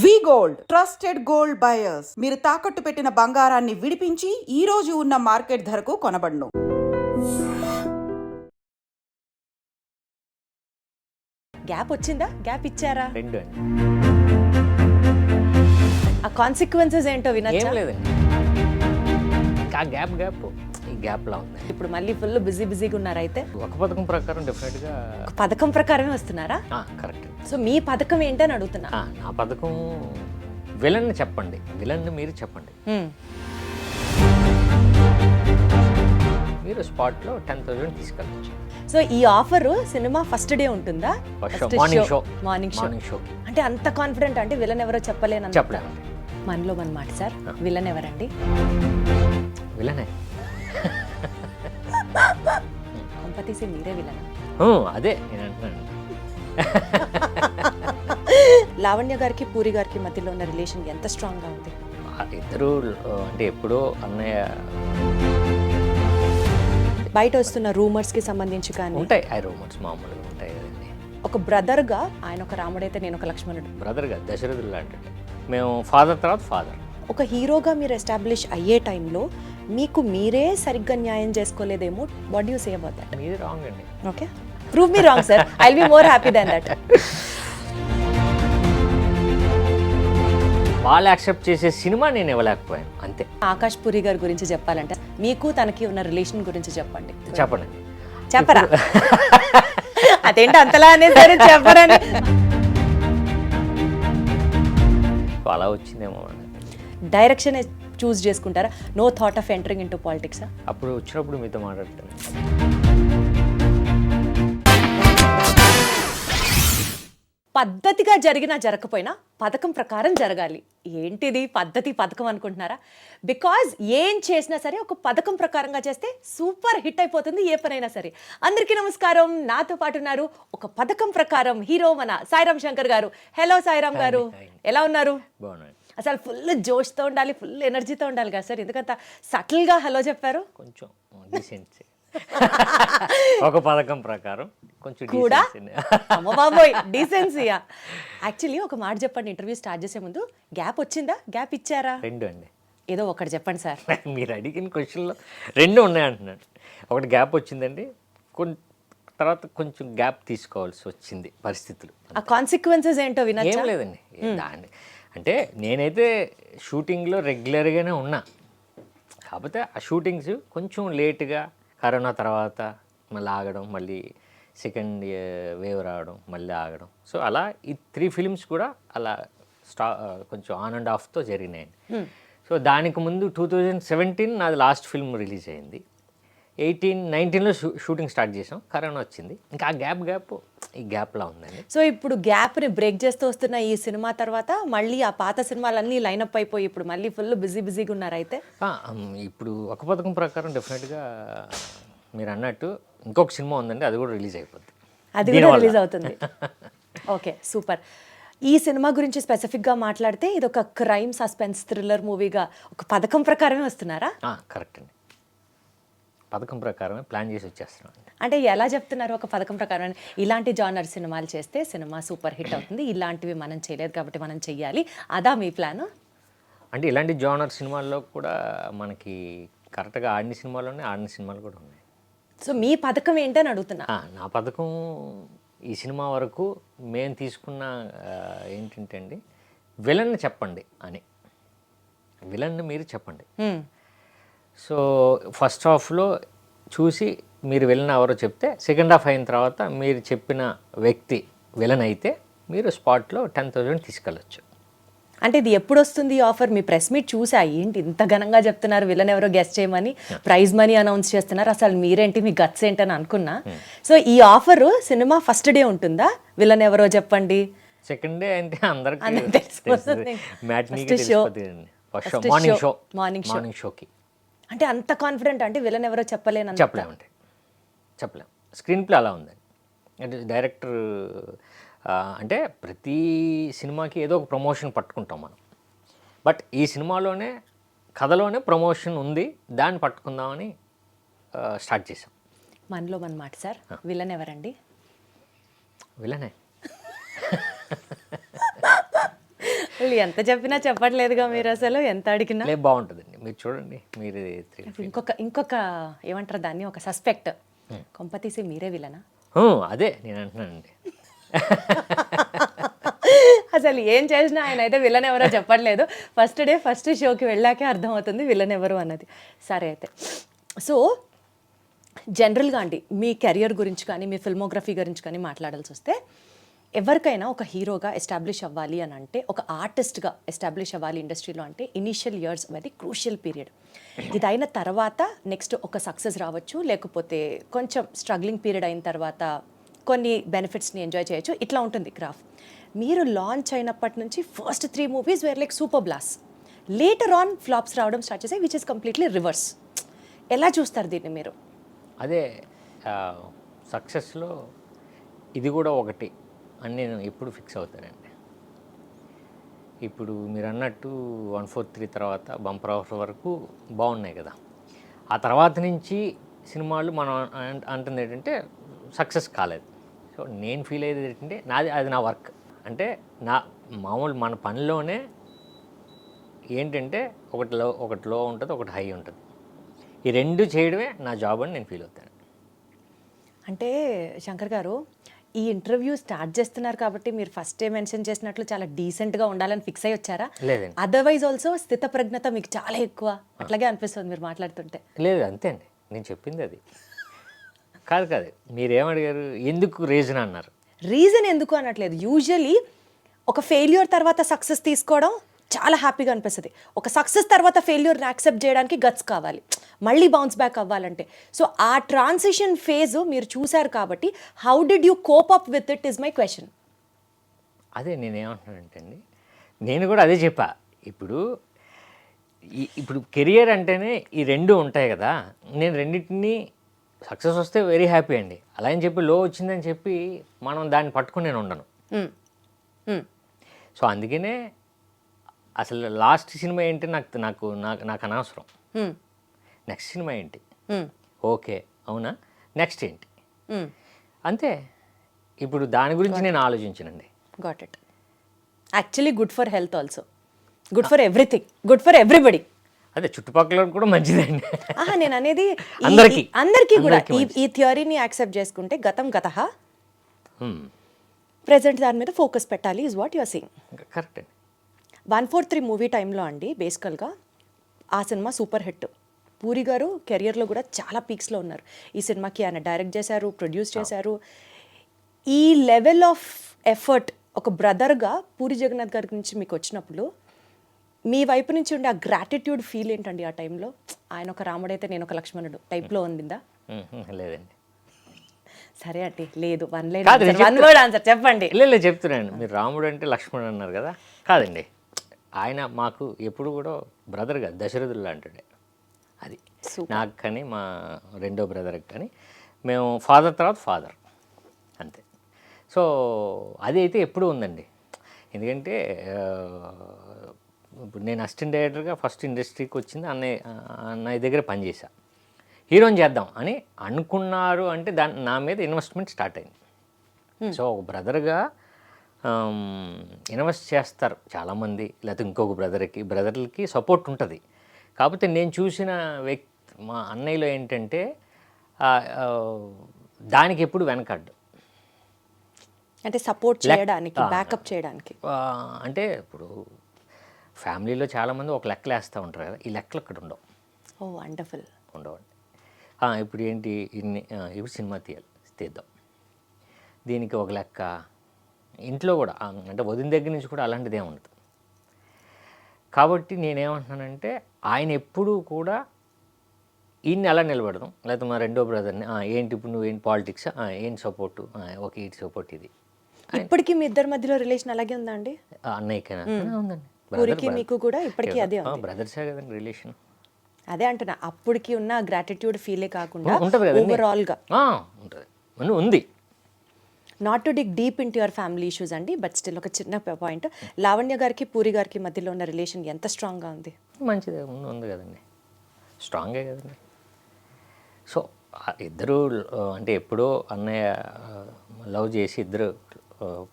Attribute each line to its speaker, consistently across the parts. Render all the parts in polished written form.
Speaker 1: వి gold trusted gold buyers. మీరు తాకట్టు పెట్టిన బంగారాన్ని విడిపించి ఈ రోజు ఉన్న మార్కెట్ ధరకు కొనబడును.
Speaker 2: గ్యాప్ వచ్చిందా? గ్యాప్ ఇచ్చారా?
Speaker 3: రెండు అండి.
Speaker 2: ఆ కాన్సిక్వెన్సెస్ ఏంటో
Speaker 3: ఏం
Speaker 2: వినొచ్చా?
Speaker 3: లేదండి, ఆ గ్యాప్ ఈ గ్యాప్లా ఉంది.
Speaker 2: ఇప్పుడు మళ్ళీ ఫుల్ బిజీగా ఉన్నారు. అయితే
Speaker 3: ఒక పథకం ప్రకారం డెఫినెట్గా
Speaker 2: ఒక పథకం ప్రకారమే వస్తున్నారా?
Speaker 3: కరెక్ట్.
Speaker 2: సో మీ పథకం ఏంటని అడుగుతున్నా.
Speaker 3: నా పథకం విలన్ చెప్పండి, విలన్ మీరు చెప్పండి. మీరు స్పాట్లో 10,000 తీసుకెళ్ళచ్చు.
Speaker 2: సో ఈ ఆఫర్ సినిమా ఫస్ట్ డే ఉంటుందా? Morning show. అంటే అంత కాన్ఫిడెంట్ అంటే విలన్ ఎవరో చెప్పలేను. మనలో మన మాట సార్. విలన్ ఎవరండి?
Speaker 3: విలనే.
Speaker 2: కొంపతీసి మీరే విలన్?
Speaker 3: అదే నేను అంటున్నాను.
Speaker 2: లావణ్య గారికి పూరి గారికి మధ్యలో ఉన్న రిలేషన్ ఎంత స్ట్రాంగ్ గా ఉంది?
Speaker 3: ఇద్దరు అంటే ఎప్పుడో అన్నయ్య.
Speaker 2: బయట వస్తున్న రూమర్స్ కి సంబంధించి కానీ
Speaker 3: ఉంటాయి, ఆ రూమర్స్ మామూలుగా ఉంటాయి కదండి.
Speaker 2: ఒక బ్రదర్ గా ఆయన ఒక రాముడైతే నేను ఒక లక్ష్మణుడు.
Speaker 3: బ్రదర్గా దశరథుడు లాంటి మేము ఫాదర్ తర్వాత ఫాదర్.
Speaker 2: ఒక హీరోగా మీరు ఎస్టాబ్లిష్ అయ్యే టైంలో మీకు మీరే సరిగ్గా న్యాయం చేసుకోలేదేమో. What you say about that?
Speaker 3: మీది రాంగ్ అండి.
Speaker 2: Okay, prove me wrong sir. I will be more happy then that.
Speaker 3: వాళ్ళు యాక్సెప్ట్ చేసే సినిమా నేను ఇవ్వలేకపోయాను, అంతే.
Speaker 2: ఆకాష్ పూరి గారి గురించి చెప్పాలంటే మీకు తనకి ఉన్న రిలేషన్ గురించి చెప్పండి.
Speaker 3: చెప్పండి.
Speaker 2: చెప్పరా? అదేంటి అంతలా అనేసరి చెప్పరని.
Speaker 3: అలా వచ్చిందేమో.
Speaker 2: డైరెక్షన్ చూస్ చేసుకుంటారా? No thought of entering into politics?
Speaker 3: అప్పుడు వచ్చినప్పుడు మీతో మాట్లాడతాను.
Speaker 2: పద్ధతిగా జరిగినా జరగకపోయినా పథకం ప్రకారం జరగాలి. ఏంటిది పథకం అనుకుంటున్నారా? బికాజ్ ఏం చేసినా సరే ఒక పథకం ప్రకారంగా చేస్తే సూపర్ హిట్ అయిపోతుంది ఏ పనైనా సరే. అందరికీ నమస్కారం. నాతో పాటు ఉన్నారు ఒక పథకం ప్రకారం హీరో మన సాయిరామ్ శంకర్ గారు. హలో సాయిరామ్ గారు, ఎలా ఉన్నారు?
Speaker 3: బాగున్నాయి.
Speaker 2: అసలు ఫుల్ జోష్తో ఉండాలి, ఫుల్ ఎనర్జీతో ఉండాలి కదా సార్. ఎందుకంత సటిల్గా హలో చెప్పారు?
Speaker 3: కొంచెం డీసెన్సీ. ఒక పథకం ప్రకారం కొంచెం
Speaker 2: కూడా అమ్మ బాబోయ్ డీసెన్సీయా. యాక్చువల్లీ ఒక మాట చెప్పండి, ఇంటర్వ్యూ స్టార్ట్ చేసే ముందు. గ్యాప్ వచ్చిందా? గ్యాప్ ఇచ్చారా?
Speaker 3: రెండు అండి.
Speaker 2: ఏదో ఒకటి చెప్పండి సార్.
Speaker 3: మీరు అడిగిన క్వశ్చన్లో రెండు ఉన్నాయంటున్నాను. ఒకటి గ్యాప్ వచ్చిందండి, తర్వాత కొంచెం గ్యాప్ తీసుకోవాల్సి వచ్చింది పరిస్థితులు.
Speaker 2: ఆ కాన్సిక్వెన్సెస్ ఏంటో వినొచ్చా?
Speaker 3: ఏం లేదండి, దాన్ని అంటే నేనైతే షూటింగ్లో రెగ్యులర్గానే ఉన్నా. కాకపోతే ఆ షూటింగ్స్ కొంచెం లేట్గా కరోనా తర్వాత మళ్ళీ ఆగడం, మళ్ళీ సెకండ్ వేవ్ రావడం, మళ్ళీ ఆగడం. సో అలా ఈ 3 ఫిలిమ్స్ కూడా అలా కొంచెం ఆన్ అండ్ ఆఫ్తో జరిగినాయండి. సో దానికి ముందు 2017 నాది లాస్ట్ ఫిల్మ్ రిలీజ్ అయింది. 19లో షూటింగ్ స్టార్ట్ చేసాం, కరోనా వచ్చింది. ఇంకా ఆ ఈ గ్యాప్లా ఉందండి.
Speaker 2: సో ఇప్పుడు గ్యాప్ని బ్రేక్ చేస్తూ వస్తున్న ఈ సినిమా తర్వాత మళ్ళీ ఆ పాత సినిమాలన్నీ లైనప్ అయిపోయి ఇప్పుడు మళ్ళీ ఫుల్ బిజీగా ఉన్నారు. అయితే
Speaker 3: ఇప్పుడు ఒక పథకం ప్రకారం డెఫినెట్గా మీరు అన్నట్టు ఇంకొక సినిమా ఉందండి, అది కూడా రిలీజ్ అయిపోద్ది.
Speaker 2: అది కూడా రిలీజ్ అవుతుంది. Okay, super. ఈ సినిమా గురించి స్పెసిఫిక్గా మాట్లాడితే ఇది ఒక క్రైమ్ సస్పెన్స్ థ్రిల్లర్ మూవీగా ఒక పథకం ప్రకారమే వస్తున్నారా?
Speaker 3: కరెక్ట్ అండి, పథకం ప్రకారమే ప్లాన్ చేసి వచ్చేస్తున్నాం.
Speaker 2: అంటే ఎలా చెప్తున్నారు ఒక పథకం ప్రకారం? ఇలాంటి జానర్ సినిమాలు చేస్తే సినిమా సూపర్ హిట్ అవుతుంది, ఇలాంటివి మనం చేయలేదు కాబట్టి మనం చెయ్యాలి, అదా మీ ప్లాన్?
Speaker 3: అంటే ఇలాంటి జానర్ సినిమాల్లో కూడా మనకి కరెక్ట్గా ఆడిన సినిమాలు కూడా ఉన్నాయి.
Speaker 2: సో మీ పథకం ఏంటని అడుగుతున్నా.
Speaker 3: నా పథకం ఈ సినిమా వరకు మేము తీసుకున్న ఏంటంటే అండి, విలన్ చెప్పండి అని. విలన్ మీరు చెప్పండి. సో ఫస్ట్ హాఫ్లో చూసి మీరు విలన్ ఎవరో చెప్తే, సెకండ్ హాఫ్ అయిన తర్వాత మీరు చెప్పిన వ్యక్తి విలన్ అయితే మీరు స్పాట్లో 10,000 తీసుకెళ్ళచ్చు.
Speaker 2: అంటే ఇది ఎప్పుడు వస్తుంది ఆఫర్? మీ ప్రెస్ మీట్ చూసా, ఏంటి ఇంత ఘనంగా చెప్తున్నారు, విలన్ ఎవరో గెస్ట్ చేయమని, ప్రైజ్ మనీ అనౌన్స్ చేస్తున్నారు, అసలు మీరేంటి, మీ గట్స్ ఏంటని అనుకున్నా. సో ఈ ఆఫర్ సినిమా ఫస్ట్ డే ఉంటుందా? విలన్ ఎవరో చెప్పండి.
Speaker 3: సెకండ్ డే అంటే అందరికీ మార్నింగ్ షోకి.
Speaker 2: అంటే అంత కాన్ఫిడెంట్ అంటే విలన్ ఎవరో చెప్పలేము.
Speaker 3: స్క్రీన్ ప్లే అలా ఉందండి. అంటే డైరెక్టర్ అంటే ప్రతి సినిమాకి ఏదో ఒక ప్రమోషన్ పట్టుకుంటాం మనం. బట్ ఈ సినిమాలోనే కథలోనే ప్రమోషన్ ఉంది, దాన్ని పట్టుకుందామని స్టార్ట్ చేసాం.
Speaker 2: మనలో మన మాట సార్. విలన్ ఎవరండి?
Speaker 3: విలనే.
Speaker 2: వాళ్ళు ఎంత చెప్పినా చెప్పట్లేదుగా మీరు అసలు ఎంత అడిగినా.
Speaker 3: లేదు బాగుంటుందండి, మీరు చూడండి. మీరు
Speaker 2: ఇంకొక ఏమంటారు దాన్ని, ఒక సస్పెక్ట్ కొంపతీసి మీరే విలనా?
Speaker 3: అదే నేను అంటున్నానండి.
Speaker 2: అసలు ఏం చేసినా ఆయన అయితే విలన్ ఎవరో చెప్పట్లేదు. ఫస్ట్ షోకి వెళ్ళాకే అర్థమవుతుంది విలన్ ఎవరు అన్నది. సరే అయితే సో జనరల్గా అండి మీ కెరియర్ గురించి కానీ మీ ఫిల్మోగ్రఫీ గురించి కానీ మాట్లాడాల్సి వస్తే, ఎవరికైనా ఒక హీరోగా ఎస్టాబ్లిష్ అవ్వాలి అని అంటే, ఒక ఆర్టిస్ట్గా ఎస్టాబ్లిష్ అవ్వాలి ఇండస్ట్రీలో అంటే initial years very crucial period. ఇది అయిన తర్వాత నెక్స్ట్ ఒక సక్సెస్ రావచ్చు, లేకపోతే కొంచెం స్ట్రగ్లింగ్ పీరియడ్ అయిన తర్వాత కొన్ని బెనిఫిట్స్ని ఎంజాయ్ చేయొచ్చు, ఇట్లా ఉంటుంది గ్రాఫ్. మీరు లాంచ్ అయినప్పటి నుంచి first 3 movies where like super blast, later on flops రావడం స్టార్ట్ చేసాయి, విచ్ ఇస్ కంప్లీట్లీ రివర్స్. ఎలా చూస్తారు దీన్ని మీరు?
Speaker 3: అదే సక్సెస్లో ఇది కూడా ఒకటి అని నేను ఎప్పుడు ఫిక్స్ అవుతానండి. ఇప్పుడు మీరు అన్నట్టు 143 తర్వాత బంపర్ ఆఫర్ వరకు బాగున్నాయి కదా, ఆ తర్వాత నుంచి సినిమాలు మనం అంటుంది ఏంటంటే సక్సెస్ కాలేదు. సో నేను ఫీల్ అయ్యేది ఏంటంటే అది నా వర్క్. అంటే నా మామూలు మన పనిలోనే ఏంటంటే ఒకటి లో ఉంటుంది, ఒకటి హై ఉంటుంది. ఈ రెండు చేయడమే నా జాబ్ అని నేను ఫీల్ అవుతాను.
Speaker 2: అంటే శంకర్ గారు, ఈ ఇంటర్వ్యూ స్టార్ట్ చేస్తున్నారు కాబట్టి మీరు ఫస్ట్ మెన్షన్ చేసినట్లు చాలా డీసెంట్గా ఉండాలని ఫిక్స్ అయ్యి వచ్చారా?
Speaker 3: లేదండి.
Speaker 2: అదర్వైజ్ ఆల్సో స్థితప్రజ్ఞత మీకు చాలా ఎక్కువ, అట్లాగే అనిపిస్తుంది మీరు మాట్లాడుతుంటే.
Speaker 3: లేదు, అంతే అండి, నేను చెప్పింది అది కాదు. మీరేమడిగారు, ఎందుకు రీజన్ అన్నారు.
Speaker 2: రీజన్ ఎందుకు అనట్లేదు. యూజువలీ ఒక ఫెయిల్యూర్ తర్వాత సక్సెస్ తీసుకోవడం చాలా హ్యాపీగా అనిపిస్తుంది. ఒక సక్సెస్ తర్వాత ఫెయిల్యూర్ని యాక్సెప్ట్ చేయడానికి గట్స్ కావాలి, మళ్ళీ బౌన్స్ బ్యాక్ అవ్వాలంటే. సో ఆ ట్రాన్సిషన్ ఫేజ్ మీరు చూశారు కాబట్టి how did you cope up with it is my question.
Speaker 3: అదే నేనేమంటున్నానంటే అండి, నేను కూడా అదే చెప్పా. ఇప్పుడు కెరియర్ అంటేనే ఈ రెండు ఉంటాయి కదా, నేను రెండింటినీ సక్సెస్ వస్తే వెరీ హ్యాపీ అండి, అలా అని చెప్పి లో వచ్చిందని చెప్పి మనం దాన్ని పట్టుకుని నేను ఉండను. సో అందుకనే అసలు లాస్ట్ సినిమా ఏంటి నాకు అనవసరం. నెక్స్ట్ సినిమా ఏంటి, ఓకే అవునా, నెక్స్ట్ ఏంటి, అంతే. ఇప్పుడు దాని గురించి నేను ఆలోచించనండి.
Speaker 2: Got it. Actually good for health also, good for everything, good for everybody.
Speaker 3: అదే చుట్టుపక్కల కూడా మంచిదండి.
Speaker 2: నేను అనేది
Speaker 3: అందరికీ
Speaker 2: కూడా ఈ థియరీని యాక్సెప్ట్ చేసుకుంటే గతం గతః, ప్రెజెంట్ దాని మీద ఫోకస్ పెట్టాలి is what your seeing.
Speaker 3: Correct అండి.
Speaker 2: 143 మూవీ టైంలో అండి బేసికల్గా ఆ సినిమా సూపర్ హిట్. పూరి గారు కెరియర్లో కూడా చాలా పీక్స్లో ఉన్నారు. ఈ సినిమాకి ఆయన డైరెక్ట్ చేశారు, ప్రొడ్యూస్ చేశారు. ఈ లెవెల్ ఆఫ్ ఎఫర్ట్ ఒక బ్రదర్గా పూరి జగన్నాథ్ గారి గురించి మీకు వచ్చినప్పుడు మీ వైపు నుంచి ఉండే ఆ గ్రాటిట్యూడ్ ఫీల్ ఏంటండి ఆ టైంలో? ఆయన ఒక రాముడైతే నేను ఒక లక్ష్మణుడు టైప్లో ఉండిందా?
Speaker 3: లేదండి.
Speaker 2: సరే అండి, లేదు, వన్ వర్డ్ ఆన్సర్ చెప్పండి.
Speaker 3: లేదు చెప్తున్నాను. మీరు రాముడు అంటే లక్ష్మణుడు అన్నారు కదా, కాదండి, ఆయన మాకు ఎప్పుడు కూడా బ్రదర్ కాదు, దశరథుడు లాంటిడే. అది నాకు కానీ మా రెండో బ్రదర్కి కానీ మేము ఫాదర్ తర్వాత ఫాదర్ అంతే. సో అది అయితే ఎప్పుడూ ఉందండి. ఎందుకంటే ఇప్పుడు నేను అసిస్టెంట్ డైరెక్టర్గా ఫస్ట్ ఇండస్ట్రీకి వచ్చింది అన్నయ్య దగ్గర పనిచేశా. హీరోని చేద్దాం అని అనుకున్నారు అంటే నా మీద ఇన్వెస్ట్మెంట్ స్టార్ట్ అయింది. సో ఒక బ్రదర్గా ఇన్వెస్ట్ చేస్తారు చాలామంది, లేకపోతే ఇంకొక బ్రదర్లకి సపోర్ట్ ఉంటుంది. కాకపోతే నేను చూసిన మా అన్నయ్యలో ఏంటంటే దానికి ఎప్పుడు వెనకాడ్డు,
Speaker 2: అంటే సపోర్ట్ చేయడానికి, బ్యాకప్ చేయడానికి.
Speaker 3: అంటే ఇప్పుడు ఫ్యామిలీలో చాలామంది ఒక లెక్కలు వేస్తూ ఉంటారు కదా, ఈ లెక్కలు అక్కడ ఉండవు.
Speaker 2: ఓ వండర్ఫుల్.
Speaker 3: ఉండవండి. ఇప్పుడు ఏంటి ఇప్పుడు సినిమా తీద్దాం, దీనికి ఒక లెక్క, ఇంట్లో కూడా అంటే వదిన దగ్గర నుంచి కూడా అలాంటిదే ఉండదు. కాబట్టి నేనేమంటున్నానంటే ఆయన ఎప్పుడూ కూడా ఈయన్ని అలా నిలబడదాం, లేకపోతే మా రెండో బ్రదర్ని ఏంటి ఇప్పుడు నువ్వేంటి పాలిటిక్స్, ఏంటి సపోర్టు, ఓకే ఇటు సపోర్ట్ ఇది.
Speaker 2: ఇప్పటికీ మీ ఇద్దరి మధ్యలో రిలేషన్ అలాగే ఉందా అండి?
Speaker 3: అన్నయ్యకైనా ఉందండి,
Speaker 2: పూరికి మీకు కూడా ఇప్పటికీ అదే ఉంది.
Speaker 3: బ్రదర్సే కదండి రిలేషన్.
Speaker 2: అదే అంటున్నా, అప్పటికి ఉన్న గ్రాటిట్యూడ్ ఫీలే కాకుండా
Speaker 3: ఉంటుంది
Speaker 2: ఓవరాల్గా
Speaker 3: ఉంటుంది, ఉంది.
Speaker 2: Not to dig deep in to your family issues అండి, బట్ స్టిల్ ఒక చిన్న పాయింట్, లావణ్య గారికి పూరి గారికి మధ్యలో ఉన్న రిలేషన్ ఎంత స్ట్రాంగ్గా ఉంది?
Speaker 3: మంచిదే ఉంది కదండి, స్ట్రాంగే కదండి. సో ఇద్దరు అంటే ఎప్పుడో అన్నయ్య లవ్ చేసి ఇద్దరు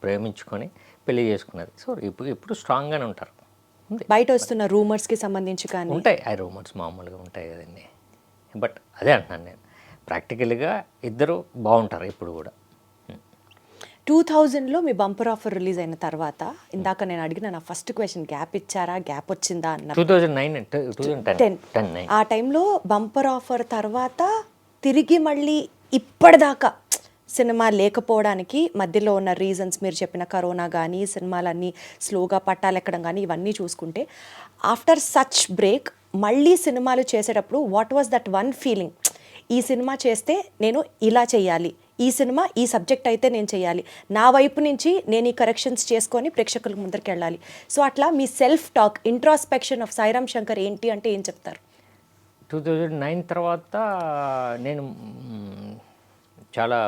Speaker 3: ప్రేమించుకొని పెళ్లి చేసుకున్నది. సో ఇప్పుడు స్ట్రాంగ్గానే ఉంటారు. ఉంది,
Speaker 2: బయట వస్తున్న రూమర్స్కి సంబంధించి కానీ
Speaker 3: ఉంటాయి ఆ రూమర్స్ మామూలుగా ఉంటాయి కదండి. బట్ అదే అంటున్నాను నేను, ప్రాక్టికల్గా ఇద్దరు బాగుంటారు ఇప్పుడు కూడా.
Speaker 2: 2000లో మీ బంపర్ ఆఫర్ రిలీజ్ అయిన తర్వాత ఇందాక నేను అడిగిన నా ఫస్ట్ క్వశ్చన్ గ్యాప్ ఇచ్చారా, గ్యాప్ వచ్చిందా అన్న
Speaker 3: 2010
Speaker 2: ఆ టైంలో బంపర్ ఆఫర్ తర్వాత తిరిగి మళ్ళీ ఇప్పటిదాకా సినిమా లేకపోవడానికి మధ్యలో ఉన్న రీజన్స్ మీరు చెప్పిన కరోనా కానీ సినిమాలన్నీ స్లోగా పట్టాలెక్కడం కానీ ఇవన్నీ చూసుకుంటే ఆఫ్టర్ సచ్ బ్రేక్ మళ్ళీ సినిమాలు చేసేటప్పుడు what was that one feeling, ఈ సినిమా చేస్తే నేను ఇలా చేయాలి, ఈ సినిమా ఈ సబ్జెక్ట్ అయితే నేను చేయాలి, నా వైపు నుంచి నేను ఈ కరెక్షన్స్ చేసుకొని ప్రేక్షకుల ముందరికి వెళ్ళాలి. సో అట్లా మీ self talk introspection of Sairam Shankar ఏంటి అంటే ఏం చెప్తారు?
Speaker 3: 2009 తర్వాత నేను చాలా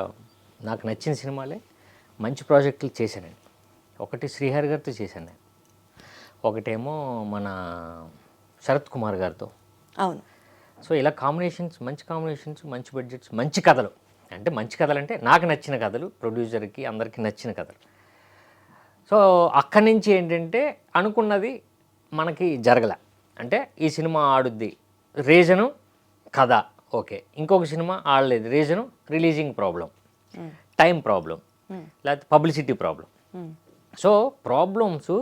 Speaker 3: నాకు నచ్చిన సినిమాలే మంచి ప్రాజెక్టులు చేశానండి. ఒకటి శ్రీహరి గారితో చేశాను నేను, ఒకటేమో మన శరత్ కుమార్ గారితో.
Speaker 2: అవును.
Speaker 3: సో ఇలా కాంబినేషన్స్, మంచి బడ్జెట్స్, మంచి కథలు. అంటే మంచి కథలు అంటే నాకు నచ్చిన కథలు, ప్రొడ్యూసర్కి అందరికీ నచ్చిన కథలు. సో అక్కడి నుంచి ఏంటంటే అనుకున్నది మనకి జరగల. అంటే ఈ సినిమా ఆడుద్ది, రీజను కథ ఓకే, ఇంకొక సినిమా ఆడలేదు, reason releasing problem, time problem, లేకపోతే పబ్లిసిటీ ప్రాబ్లం. సో ప్రాబ్లమ్స్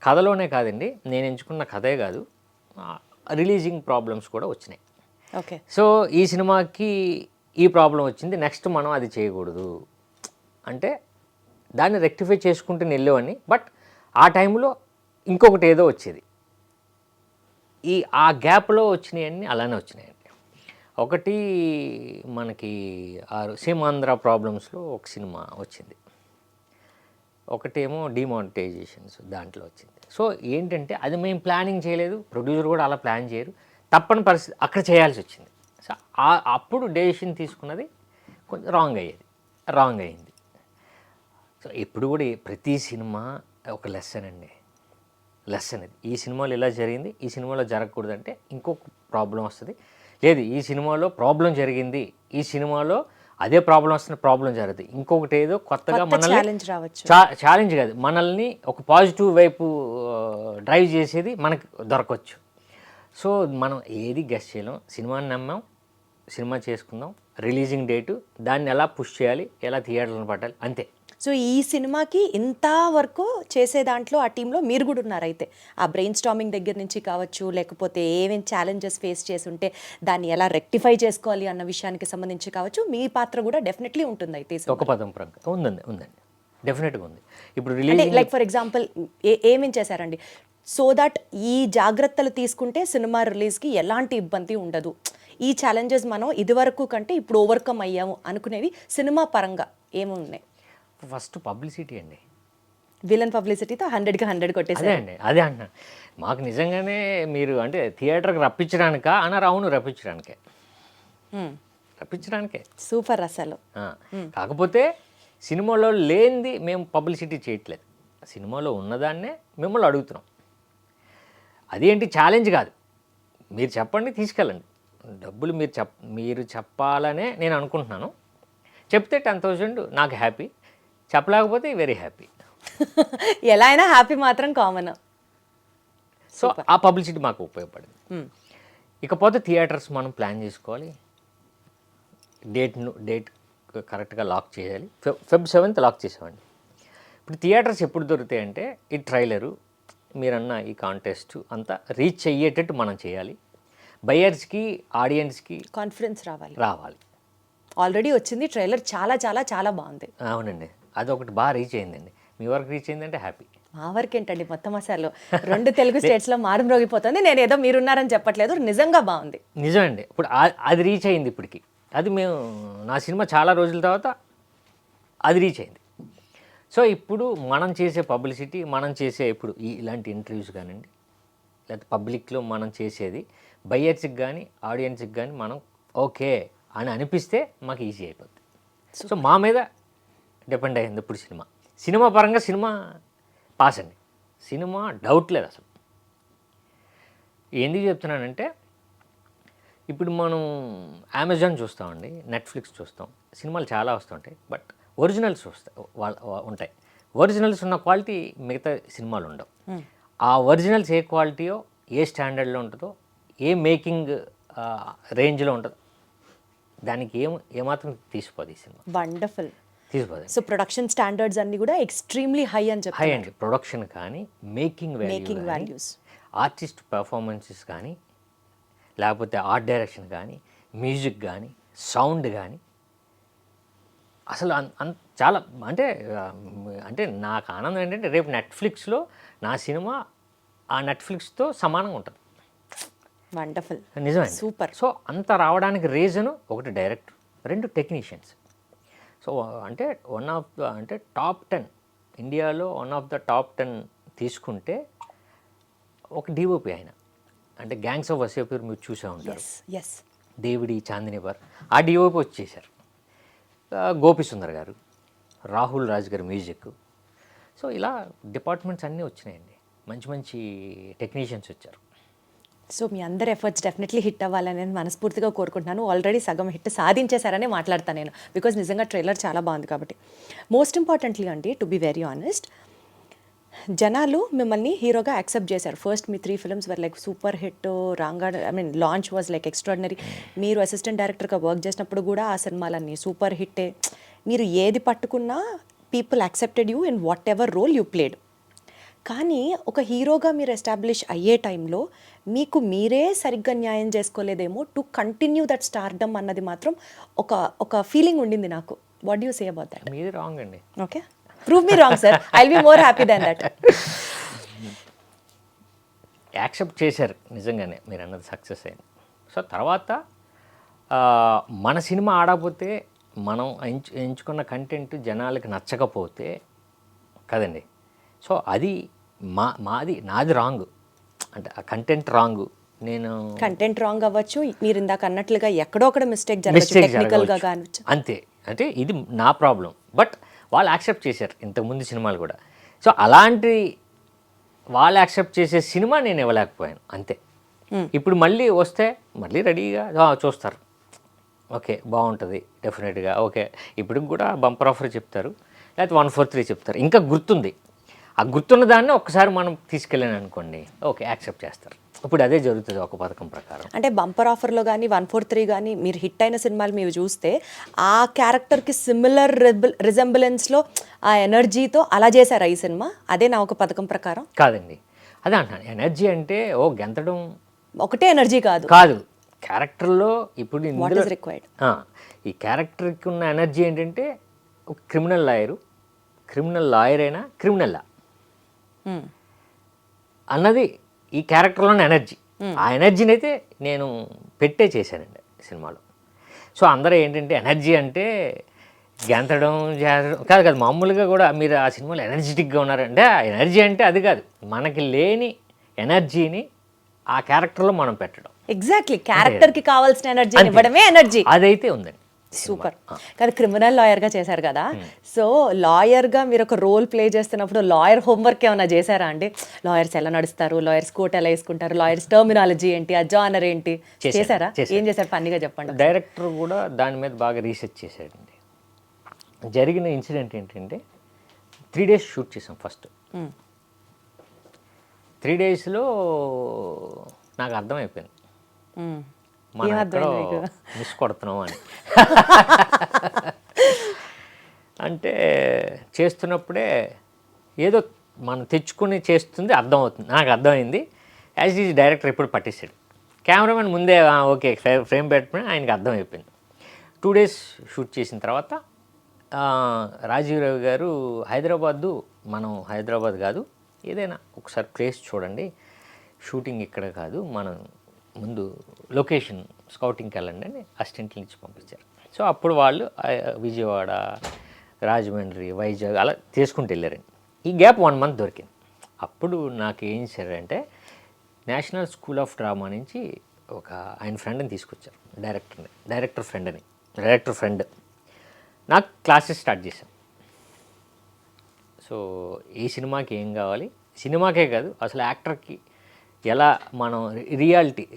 Speaker 3: కథలోనే కాదండి, నేను ఎంచుకున్న కథే కాదు, రిలీజింగ్ ప్రాబ్లమ్స్ కూడా వచ్చినాయి.
Speaker 2: ఓకే.
Speaker 3: సో ఈ సినిమాకి ఈ ప్రాబ్లం వచ్చింది, నెక్స్ట్ మనం అది చేయకూడదు అంటే దాన్ని రెక్టిఫై చేసుకుంటూ వెళ్ళేవాడిని. బట్ ఆ టైంలో ఇంకొకటి ఏదో వచ్చేది, ఆ గ్యాప్లో వచ్చినాయన్నీ అలానే వచ్చినాయండి. ఒకటి మనకి సీమాంధ్ర ప్రాబ్లమ్స్లో ఒక సినిమా వచ్చింది, ఒకటేమో డిమానిటైజేషన్స్ దాంట్లో వచ్చింది. సో ఏంటంటే అది మేము ప్లానింగ్ చేయలేదు, ప్రొడ్యూసర్ కూడా అలా ప్లాన్ చేయరు, తప్పని పరిస్థితి అక్కడ చేయాల్సి వచ్చింది. సో అప్పుడు డెసిషన్ తీసుకున్నది కొంచెం రాంగ్ అయింది. సో ఇప్పుడు కూడా ప్రతి సినిమా ఒక లెసన్ అండి, లెసన్ ఇది. ఈ సినిమాలో ఇలా జరిగింది, ఈ సినిమాలో జరగకూడదంటే ఇంకొక ప్రాబ్లం వస్తుంది. లేదు, ఈ సినిమాలో ప్రాబ్లం జరిగింది, ఈ సినిమాలో అదే ప్రాబ్లం వస్తున్న ప్రాబ్లం జరుగుతుంది, ఇంకొకటి ఏదో కొత్తగా మనల్ని ఛాలెంజ్ కాదు, మనల్ని ఒక పాజిటివ్ వైపు డ్రైవ్ చేసేది మనకు దొరకవచ్చు. సో మనం ఏది గెస్ చేయలేం, సినిమాని నమ్మాం, సినిమా చేసుకుందాం, రిలీజింగ్ డేటు, దాన్ని ఎలా పుష్ చేయాలి, ఎలా థియేటర్లను పట్టాలి, అంతే.
Speaker 2: సో ఈ సినిమాకి ఇంతవరకు చేసే దాంట్లో ఆ టీంలో మీరు కూడా ఉన్నారు అయితే, ఆ బ్రెయిన్ స్టార్మింగ్ దగ్గర నుంచి కావచ్చు, లేకపోతే ఏమేమి ఛాలెంజెస్ ఫేస్ చేసి ఉంటే దాన్ని ఎలా రెక్టిఫై చేసుకోవాలి అన్న విషయానికి సంబంధించి కావచ్చు, మీ పాత్ర కూడా డెఫినెట్లీ ఉంటుంది అయితే.
Speaker 3: ఒక పదం పరంగా ఉందండి, డెఫినెట్గా ఉంది. ఇప్పుడు
Speaker 2: అంటే
Speaker 3: రిలీజింగ్
Speaker 2: లైక్ ఫర్ ఎగ్జాంపుల్ ఏమేం చేశారండి, సో దట్ ఈ జాగ్రత్తలు తీసుకుంటే సినిమా రిలీజ్కి ఎలాంటి ఇబ్బంది ఉండదు, ఈ ఛాలెంజెస్ మనం ఇదివరకు కంటే ఇప్పుడు ఓవర్కమ్ అయ్యాము అనుకునేవి సినిమా పరంగా ఏమి ఉన్నాయి?
Speaker 3: ఫస్ట్ పబ్లిసిటీ అండి,
Speaker 2: విలన్ పబ్లిసిటీతో 100కి 100 కొట్టేసారు.
Speaker 3: అదే అంటున్నా. మాకు నిజంగానే మీరు అంటే థియేటర్కి రప్పించడానికా అన్నారు? అవును, రప్పించడానికే.
Speaker 2: సూపర్ అసలు.
Speaker 3: కాకపోతే సినిమాలో లేనిది మేము పబ్లిసిటీ చేయట్లేదు, సినిమాలో ఉన్నదాన్నే మిమ్మల్ని అడుగుతున్నాం. అదేంటి ఛాలెంజ్ కాదు, మీరు చెప్పండి, తీసుకెళ్ళండి, డబ్బులు మీరు చెప్పాలనే నేను అనుకుంటున్నాను. చెప్తే 10,000 నాకు హ్యాపీ, చెప్పలేకపోతే వెరీ హ్యాపీ.
Speaker 2: ఎలా అయినా హ్యాపీ మాత్రం కామన్.
Speaker 3: సో ఆ పబ్లిసిటీ మాకు ఉపయోగపడింది. ఇకపోతే థియేటర్స్ మనం ప్లాన్ చేసుకోవాలి, డేట్ కరెక్ట్గా లాక్ చేయాలి. Feb 7th లాక్ చేసామండి. ఇప్పుడు థియేటర్స్ ఎప్పుడు దొరుకుతాయంటే ఈ ట్రైలరు, మీరన్న ఈ కాంటెస్ట్ అంతా రీచ్ అయ్యేటట్టు మనం చేయాలి, బయర్స్కి ఆడియన్స్కి
Speaker 2: కాన్ఫిడెన్స్ రావాలి. ఆల్రెడీ వచ్చింది ట్రైలర్, చాలా చాలా చాలా బాగుంది.
Speaker 3: అవునండి, అదొకటి బాగా రీచ్ అయిందండి. మీ వరకు రీచ్ అయిందంటే హ్యాపీ.
Speaker 2: మా వరకు ఏంటండి, మొత్తం అసలు 2 తెలుగు స్టేట్స్లో మారుమ్రోగిపోతుంది. నేను ఏదో మీరున్నారని చెప్పట్లేదు, నిజంగా బాగుంది.
Speaker 3: నిజమండి, ఇప్పుడు అది రీచ్ అయింది. ఇప్పటికి అది నా సినిమా చాలా రోజుల తర్వాత అది రీచ్ అయింది. సో ఇప్పుడు మనం చేసే పబ్లిసిటీ, మనం చేసే ఇప్పుడు ఇలాంటి ఇంటర్వ్యూస్ కానివ్వండి, లేకపోతే పబ్లిక్లో మనం చేసేది బయ్యర్స్కి కానీ ఆడియన్స్కి కానీ మనం ఓకే అని అనిపిస్తే మాకు ఈజీ అయిపోద్ది. సో మా మీద డిపెండ్ అయ్యింది ఇప్పుడు సినిమా పరంగా సినిమా పాస్ అండి, సినిమా డౌట్ లేదు అసలు. ఎందుకు చెప్తున్నానంటే ఇప్పుడు మనం అమెజాన్ చూస్తామండి, నెట్ఫ్లిక్స్ చూస్తాం, సినిమాలు చాలా వస్తుంటాయి, బట్ ఒరిజినల్స్ ఉంటాయి. ఒరిజినల్స్ ఉన్న క్వాలిటీ మిగతా సినిమాలు ఉండవు. ఆ ఒరిజినల్స్ ఏ క్వాలిటీయో, ఏ స్టాండర్డ్లో ఉంటుందో, ఏ మేకింగ్ రేంజ్లో ఉంటుందో దానికి ఏమాత్రం తీసిపోదు ఈ సినిమా.
Speaker 2: వండర్ఫుల్.
Speaker 3: తీసిపోదు.
Speaker 2: సో ప్రొడక్షన్ స్టాండర్డ్స్ అన్ని కూడా ఎక్స్ట్రీమ్లీ హై అని
Speaker 3: హై
Speaker 2: చెప్తారు.
Speaker 3: అండి. ప్రొడక్షన్ కానీ, మేకింగ్
Speaker 2: వాల్యూస్,
Speaker 3: ఆర్టిస్ట్ పెర్ఫార్మెన్సెస్ కానీ, లేకపోతే ఆర్ట్ డైరెక్షన్ కానీ, మ్యూజిక్ కానీ, సౌండ్ కానీ అసలు చాలా అంటే నాకు ఆనందం ఏంటంటే రేపు నెట్ఫ్లిక్స్లో నా సినిమా ఆ నెట్ఫ్లిక్స్తో సమానంగా ఉంటుంది.
Speaker 2: వండర్ఫుల్.
Speaker 3: నిజమే.
Speaker 2: సూపర్.
Speaker 3: సో అంత రావడానికి రీజను ఒకటి డైరెక్టర్, 2 టెక్నీషియన్స్. సో అంటే టాప్ 10 ఇండియాలో టాప్ 10 తీసుకుంటే ఒక డిఓపి ఆయన, అంటే గ్యాంగ్స్ ఆఫ్ వసేపూర్ మీరు చూసే ఉంటారు. దేవిడి, చాందినిబర్, ఆ డిఓపి వచ్చేసారు. గోపి సుందర్ గారు, రాహుల్ రాజ్ గారు మ్యూజిక్. సో ఇలా డిపార్ట్మెంట్స్ అన్నీ వచ్చినాయండి, మంచి మంచి టెక్నీషియన్స్ వచ్చారు.
Speaker 2: సో మీ అందరి ఎఫర్ట్స్ డెఫినెట్లీ హిట్ అవ్వాలని నేను మనస్ఫూర్తిగా కోరుకుంటున్నాను. ఆల్రెడీ సగం హిట్ సాధించేశారనే మాట్లాడతాను నేను, బికాజ్ నిజంగా ట్రైలర్ చాలా బాగుంది కాబట్టి. మోస్ట్ ఇంపార్టెంట్లీ అండి, టు బి వెరీ ఆనెస్ట్, జనాలు మిమ్మల్ని హీరోగా యాక్సెప్ట్ చేశారు. ఫస్ట్ మీ 3 films were like super hit, launch was like extraordinary. మీరు అసిస్టెంట్ డైరెక్టర్గా వర్క్ చేసినప్పుడు కూడా ఆ సినిమాలన్నీ సూపర్ హిట్టే. మీరు ఏది పట్టుకున్నా people accepted you in whatever role you played. కానీ ఒక హీరోగా మీరు ఎస్టాబ్లిష్ అయ్యే టైంలో మీకు మీరే సరిగ్గా న్యాయం చేసుకోలేదేమో టు కంటిన్యూ దట్ స్టార్డమ్ అన్నది మాత్రం ఒక ఫీలింగ్ ఉండింది నాకు. What do you say about that?
Speaker 3: మీది రాంగ్ అండి.
Speaker 2: Okay, prove me wrong sir, I will be more happy then that.
Speaker 3: Accept చేశారు నిజంగానే, మీరు అన్నది సక్సెస్ అయింది. సో తర్వాత మన సినిమా ఆడకపోతే, మనం ఎంచుకున్న కంటెంట్ జనాలకి నచ్చకపోతే కదండి, సో అది నాది రాంగ్, అంటే ఆ కంటెంట్ రాంగ్. నేను
Speaker 2: కంటెంట్ రాంగ్ అవ్వచ్చు, మీరు ఇందాక అన్నట్లుగా ఎక్కడో ఒకటి మిస్టేక్ జరగచ్చు, టెక్నికల్గా కావచ్చు,
Speaker 3: అంతే. అంటే ఇది నా ప్రాబ్లం, బట్ వాళ్ళు యాక్సెప్ట్ చేశారు ఇంతకుముందు సినిమాలు కూడా. సో అలాంటి వాళ్ళు యాక్సెప్ట్ చేసే సినిమా నేను ఇవ్వలేకపోయాను, అంతే. ఇప్పుడు మళ్ళీ వస్తే మళ్ళీ రెడీగా చూస్తారు, ఓకే బాగుంటుంది డెఫినెట్గా, ఓకే. ఇప్పుడు కూడా బంపర్ ఆఫర్ చెప్తారు, లేకపోతే 143 చెప్తారు, ఇంకా గుర్తుంది. ఆ గుర్తున్న దాన్ని ఒక్కసారి మనం తీసుకెళ్ళాను అనుకోండి, ఓకే యాక్సెప్ట్ చేస్తారు. ఇప్పుడు అదే జరుగుతుంది ఒక పథకం ప్రకారం.
Speaker 2: అంటే బంపర్ ఆఫర్లో కానీ 143 కానీ మీరు హిట్ అయిన సినిమాలు మీరు చూస్తే ఆ క్యారెక్టర్కి సిమిలర్ రిజెంబులెన్స్లో ఆ ఎనర్జీతో అలా చేశారు ఈ సినిమా. అదే నా ఒక పథకం ప్రకారం
Speaker 3: కాదండి, అదే అంటాను. ఎనర్జీ అంటే గెంతడం
Speaker 2: ఒకటే ఎనర్జీ కాదు,
Speaker 3: క్యారెక్టర్లో ఇప్పుడు
Speaker 2: వాట్ ఈస్ రిక్వైర్డ్.
Speaker 3: ఈ క్యారెక్టర్కి ఉన్న ఎనర్జీ ఏంటంటే ఒక క్రిమినల్ లాయర్ అయినా క్రిమినల్లా అన్నది ఈ క్యారెక్టర్లోని ఎనర్జీ. ఆ ఎనర్జీని అయితే నేను చేశానండి సినిమాలో. సో అందరూ ఏంటంటే ఎనర్జీ అంటే గెంతడం కాదు, మామూలుగా కూడా మీరు ఆ సినిమాలో ఎనర్జెటిక్గా ఉన్నారంటే ఆ ఎనర్జీ అంటే అది కాదు, మనకి లేని ఎనర్జీని ఆ క్యారెక్టర్లో మనం పెట్టడం.
Speaker 2: ఎగ్జాక్ట్లీ, క్యారెక్టర్కి కావాల్సిన ఎనర్జీ ఇవ్వడమే ఎనర్జీ.
Speaker 3: అదైతే ఉందండి.
Speaker 2: సూపర్. కానీ క్రిమినల్ లాయర్గా చేశారు కదా, సో లాయర్గా మీరు ఒక రోల్ ప్లే చేస్తున్నప్పుడు లాయర్ హోంవర్క్ ఏమైనా చేశారా అండి? లాయర్స్ ఎలా నడుస్తారు, లాయర్స్ కోట్ ఎలా వేసుకుంటారు, లాయర్స్ టర్మినాలజీ ఏంటి, ఆ జానర్ ఏంటి చేశారా? ఏం చేశారు ఫన్నీగా చెప్పండి.
Speaker 3: డైరెక్టర్ కూడా దాని మీద బాగా రీసెర్చ్ చేశాడండి. జరిగిన ఇన్సిడెంట్ ఏంటంటే 3 days షూట్ చేసాం. ఫస్ట్ 3 daysలో నాకు అర్థమైపోయింది మనం ఎక్కడో మిస్ కొడుతున్నాం అని. అంటే చేస్తున్నప్పుడే ఏదో మనం తెచ్చుకుని చేస్తుంది అర్థమవుతుంది, నాకు అర్థమైంది. యాజ్ ఈజ్ డైరెక్టర్ ఎప్పుడు పట్టేశాడు, కెమెరామెన్ ముందే ఓకే ఫ్రేమ్ పెట్టుకుని ఆయనకి అర్థమైపోయింది. 2 days షూట్ చేసిన తర్వాత రాజీవ్ రవి గారు మనం హైదరాబాద్ కాదు ఏదైనా ఒకసారి ప్లేస్ చూడండి, షూటింగ్ ఇక్కడ కాదు, మనం ముందు లొకేషన్ స్కౌటింగ్కి వెళ్ళండి అని అసిస్టెంట్ల నుంచి పంపించారు. సో అప్పుడు వాళ్ళు విజయవాడ, రాజమండ్రి, వైజాగ్ అలా తీసుకుంటూ వెళ్ళారండి. ఈ గ్యాప్ 1 month దొరికింది. అప్పుడు నాకు ఏం చేశారంటే నేషనల్ స్కూల్ ఆఫ్ డ్రామా నుంచి ఒక ఆయన ఫ్రెండ్ని తీసుకొచ్చారు, డైరెక్టర్ ఫ్రెండ్. నాకు క్లాసెస్ స్టార్ట్ చేశాను. సో ఈ సినిమాకి ఏం కావాలి, సినిమాకే కాదు అసలు యాక్టర్కి ఎలా మనం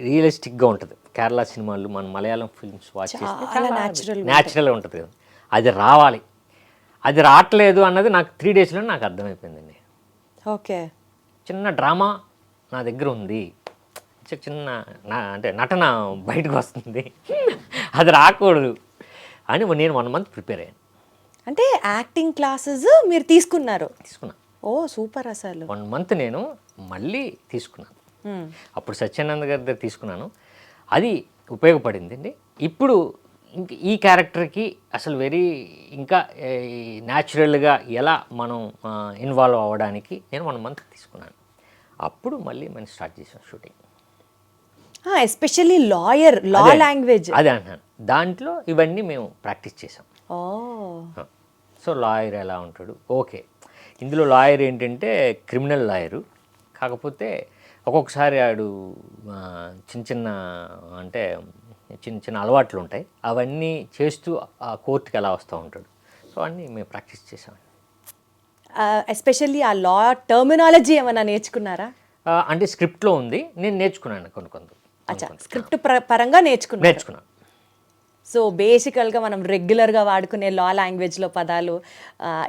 Speaker 3: రియలిస్టిక్గా ఉంటుంది. కేరళ సినిమాలు, మన మలయాళం ఫిల్మ్స్ వాచ్ చేస్తే న్యాచురల్గా ఉంటుంది కదా, అది రావాలి. అది రావట్లేదు అన్నది నాకు 3 డేస్లో నాకు అర్థమైపోయిందండి.
Speaker 2: ఓకే.
Speaker 3: చిన్న డ్రామా నా దగ్గర ఉంది, చిన్న అంటే నటన బయటకు వస్తుంది, అది రాకూడదు అని నేను 1 మంత్ ప్రిపేర్ అయ్యాను.
Speaker 2: అంటే యాక్టింగ్ క్లాసెస్ మీరు తీసుకున్నారు?
Speaker 3: తీసుకున్నాను.
Speaker 2: ఓ సూపర్ అసలు.
Speaker 3: 1 మంత్ నేను మళ్ళీ తీసుకున్నాను. అప్పుడు సత్యానంద్ గారి దగ్గర తీసుకున్నాను, అది ఉపయోగపడిందండి. ఇప్పుడు ఇంక ఈ క్యారెక్టర్కి అసలు ఇంకా న్యాచురల్గా ఎలా మనం ఇన్వాల్వ్ అవ్వడానికి నేను 1 మంత్ తీసుకున్నాను. అప్పుడు మళ్ళీ మనం స్టార్ట్ చేసాం షూటింగ్.
Speaker 2: ఎస్పెషల్లీ లా లాంగ్వేజ్
Speaker 3: అదే అంటున్నాను, దాంట్లో ఇవన్నీ మేము ప్రాక్టీస్ చేసాం.
Speaker 2: ఓ
Speaker 3: సో లాయర్ ఎలా ఉంటాడు, ఓకే. ఇందులో లాయర్ ఏంటంటే క్రిమినల్ లాయరు, కాకపోతే ఒక్కొక్కసారి ఆడు చిన్న చిన్న అంటే చిన్న చిన్న అలవాట్లు ఉంటాయి, అవన్నీ చేస్తూ ఆ కోర్టుకి ఎలా వస్తూ ఉంటాడు. సో అన్నీ మేము ప్రాక్టీస్ చేసాం.
Speaker 2: ఎస్పెషల్లీ ఆ లా టర్మినాలజీ ఏమైనా నేర్చుకున్నారా?
Speaker 3: అంటే స్క్రిప్ట్లో ఉంది, నేను నేర్చుకున్నాను కొన్ని.
Speaker 2: అచ్చా, స్క్రిప్ట్ పరంగా నేర్చుకున్నాను. సో బేసికల్గా మనం రెగ్యులర్గా వాడుకునే లా లాంగ్వేజ్లో పదాలు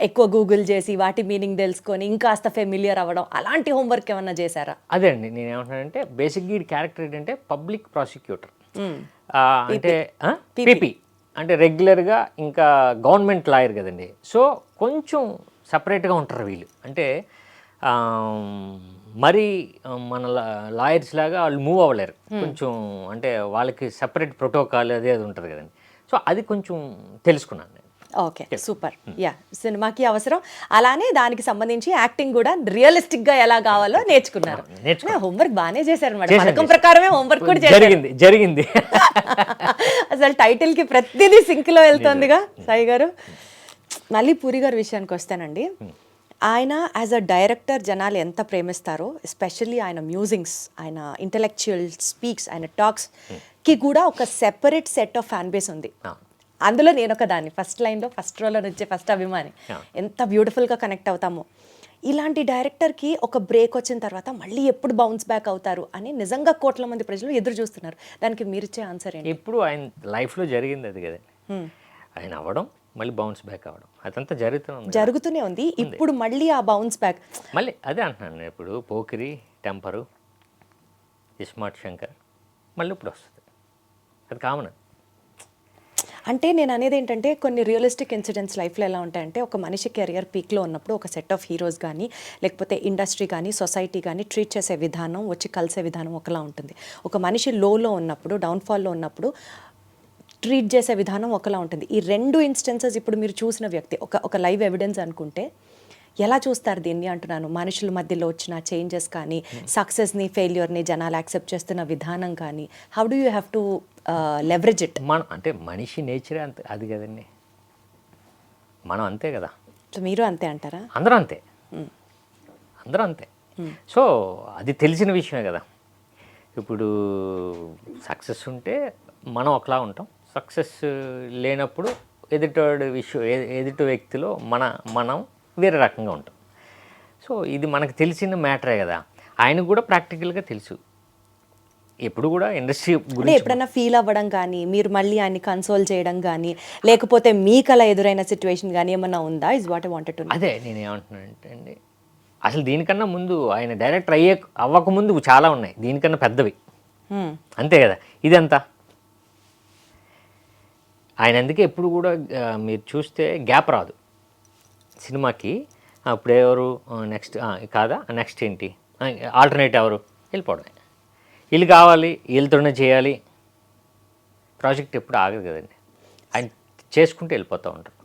Speaker 2: ఎక్కువ గూగుల్ చేసి వాటి మీనింగ్ తెలుసుకొని ఇంకాస్త ఫెమిలియర్ అవ్వడం, అలాంటి హోంవర్క్ ఏమన్నా చేశారా?
Speaker 3: అదే అండి, నేను ఏమంటున్నానంటే బేసిక్గా ఈ క్యారెక్టర్ ఏంటంటే పబ్లిక్ ప్రాసిక్యూటర్, అంటే పీపీ అంటే రెగ్యులర్గా ఇంకా గవర్నమెంట్ లాయర్ కదండి. సో కొంచెం సపరేట్గా ఉంటారు వీళ్ళు. అంటే మరి మన లాయర్స్ లాగా వాళ్ళు మూవ్ అవ్వలేరు కొంచెం, అంటే వాళ్ళకి సపరేట్ ప్రోటోకాల్ అది ఉంటుంది కదండి. సో అది కొంచెం తెలుసుకున్నాను నేను.
Speaker 2: Okay, super. యా, సినిమాకి అవసరం, అలానే దానికి సంబంధించి యాక్టింగ్ కూడా రియలిస్టిక్గా ఎలా కావాలో నేర్చుకున్నారు. హోంవర్క్ బాగానే చేశారు అన్నమాట, పథకం ప్రకారమే హోంవర్క్ కూడా
Speaker 3: జరిగింది.
Speaker 2: అసలు టైటిల్కి ప్రతిదీ సింక్లో వెళ్తుందిగా సాయి గారు. మళ్ళీ పూరి గారి విషయానికి వస్తానండి. ఆయన యాజ్ అ డైరెక్టర్ జనాలు ఎంత ప్రేమిస్తారో, ఎస్పెషల్లీ ఆయన మ్యూజింగ్స్, ఆయన ఇంటలెక్చువల్ స్పీక్స్, ఆయన టాక్స్కి కూడా ఒక separate set of fan base ఉంది. అందులో నేను ఒక దాన్ని ఫస్ట్ లైన్లో ఫస్ట్ రోలో నుంచే ఫస్ట్ అభిమాని. ఎంత బ్యూటిఫుల్గా కనెక్ట్ అవుతామో. ఇలాంటి డైరెక్టర్కి ఒక బ్రేక్ వచ్చిన తర్వాత మళ్ళీ ఎప్పుడు బౌన్స్ బ్యాక్ అవుతారు అని నిజంగా కోట్ల మంది ప్రజలు ఎదురు చూస్తున్నారు. దానికి మీరిచ్చే ఆన్సర్ ఏంటి?
Speaker 3: ఇప్పుడు ఆయన లైఫ్లో జరిగింది అది కదండి, ఆయన అవ్వడం మళ్ళీ బౌన్స్ బ్యాక్ అవ్వడం, అదంతా జరుగుతూనే
Speaker 2: ఉంది. ఇప్పుడు మళ్ళీ ఆ బౌన్స్ బ్యాక్
Speaker 3: మళ్ళీ అదే అంటున్నాను. ఇప్పుడు పోకిరి, టెంపరు, ఇస్మార్ట్ శంకర్ మళ్ళీ ఇప్పుడు వస్తుంది, అది కామన్.
Speaker 2: అంటే నేను అనేది ఏంటంటే కొన్ని రియలిస్టిక్ ఇన్సిడెంట్స్ లైఫ్లో ఎలా ఉంటాయంటే, ఒక మనిషి కెరియర్ పీక్లో ఉన్నప్పుడు ఒక సెట్ ఆఫ్ హీరోస్ కానీ లేకపోతే ఇండస్ట్రీ కానీ సొసైటీ కానీ ట్రీట్ చేసే విధానం, వచ్చి కలిసే విధానం ఒకలా ఉంటుంది. ఒక మనిషి లోలో ఉన్నప్పుడు, డౌన్ఫాల్లో ఉన్నప్పుడు ట్రీట్ చేసే విధానం ఒకలా ఉంటుంది. ఈ 2 ఇన్స్టెన్సెస్ ఇప్పుడు మీరు చూసిన వ్యక్తి ఒక లైవ్ ఎవిడెన్స్ అనుకుంటే ఎలా చూస్తారు దీన్ని అంటున్నాను. మనుషుల మధ్యలో వచ్చిన చేంజెస్ కానీ, సక్సెస్ని ఫెయిల్యూర్ని జనాలు యాక్సెప్ట్ చేస్తున్న విధానం కానీ, how do you have to leverage it?
Speaker 3: అంటే మనిషి నేచరే అంతే, అది కదండి, మనం అంతే కదా.
Speaker 2: సో మీరు అంతే అంటారా?
Speaker 3: అందరూ అంతే. సో అది తెలిసిన విషయమే కదా. ఇప్పుడు సక్సెస్ ఉంటే మనం ఒకలా ఉంటాం, సక్సెస్ లేనప్పుడు ఎదుటి వ్యక్తిలో మనం వేరే రకంగా ఉంటాం. సో ఇది మనకు తెలిసిన మ్యాటరే కదా. ఆయనకు కూడా ప్రాక్టికల్గా తెలుసు. ఎప్పుడు కూడా ఇండస్ట్రీ గురించి
Speaker 2: ఎప్పుడైనా ఫీల్ అవ్వడం కానీ, మీరు మళ్ళీ ఆయన్ని కన్సోల్ చేయడం కానీ, లేకపోతే మీకు అలా ఎదురైన సిచ్యువేషన్ కానీ ఏమన్నా ఉందా? Is what I wanted to know.
Speaker 3: అదే నేను ఏమంటున్నానంటే అండి, అసలు దీనికన్నా ముందు ఆయన డైరెక్టర్ అవ్వకముందు చాలా ఉన్నాయి దీనికన్నా పెద్దవి, అంతే కదా. ఇదంతా ఆయన అందుకే ఎప్పుడు కూడా మీరు చూస్తే గ్యాప్ రాదు సినిమాకి. అప్పుడు ఎవరు నెక్స్ట్ కాదా, నెక్స్ట్ ఏంటి, ఆల్టర్నేట్ ఎవరు, వెళ్ళిపోవడమే. వీళ్ళు కావాలి, వీళ్ళతోనే చేయాలి, ప్రాజెక్ట్ ఎప్పుడు ఆగదు కదండి. ఆయన చేసుకుంటూ వెళ్ళిపోతూ ఉంటారు.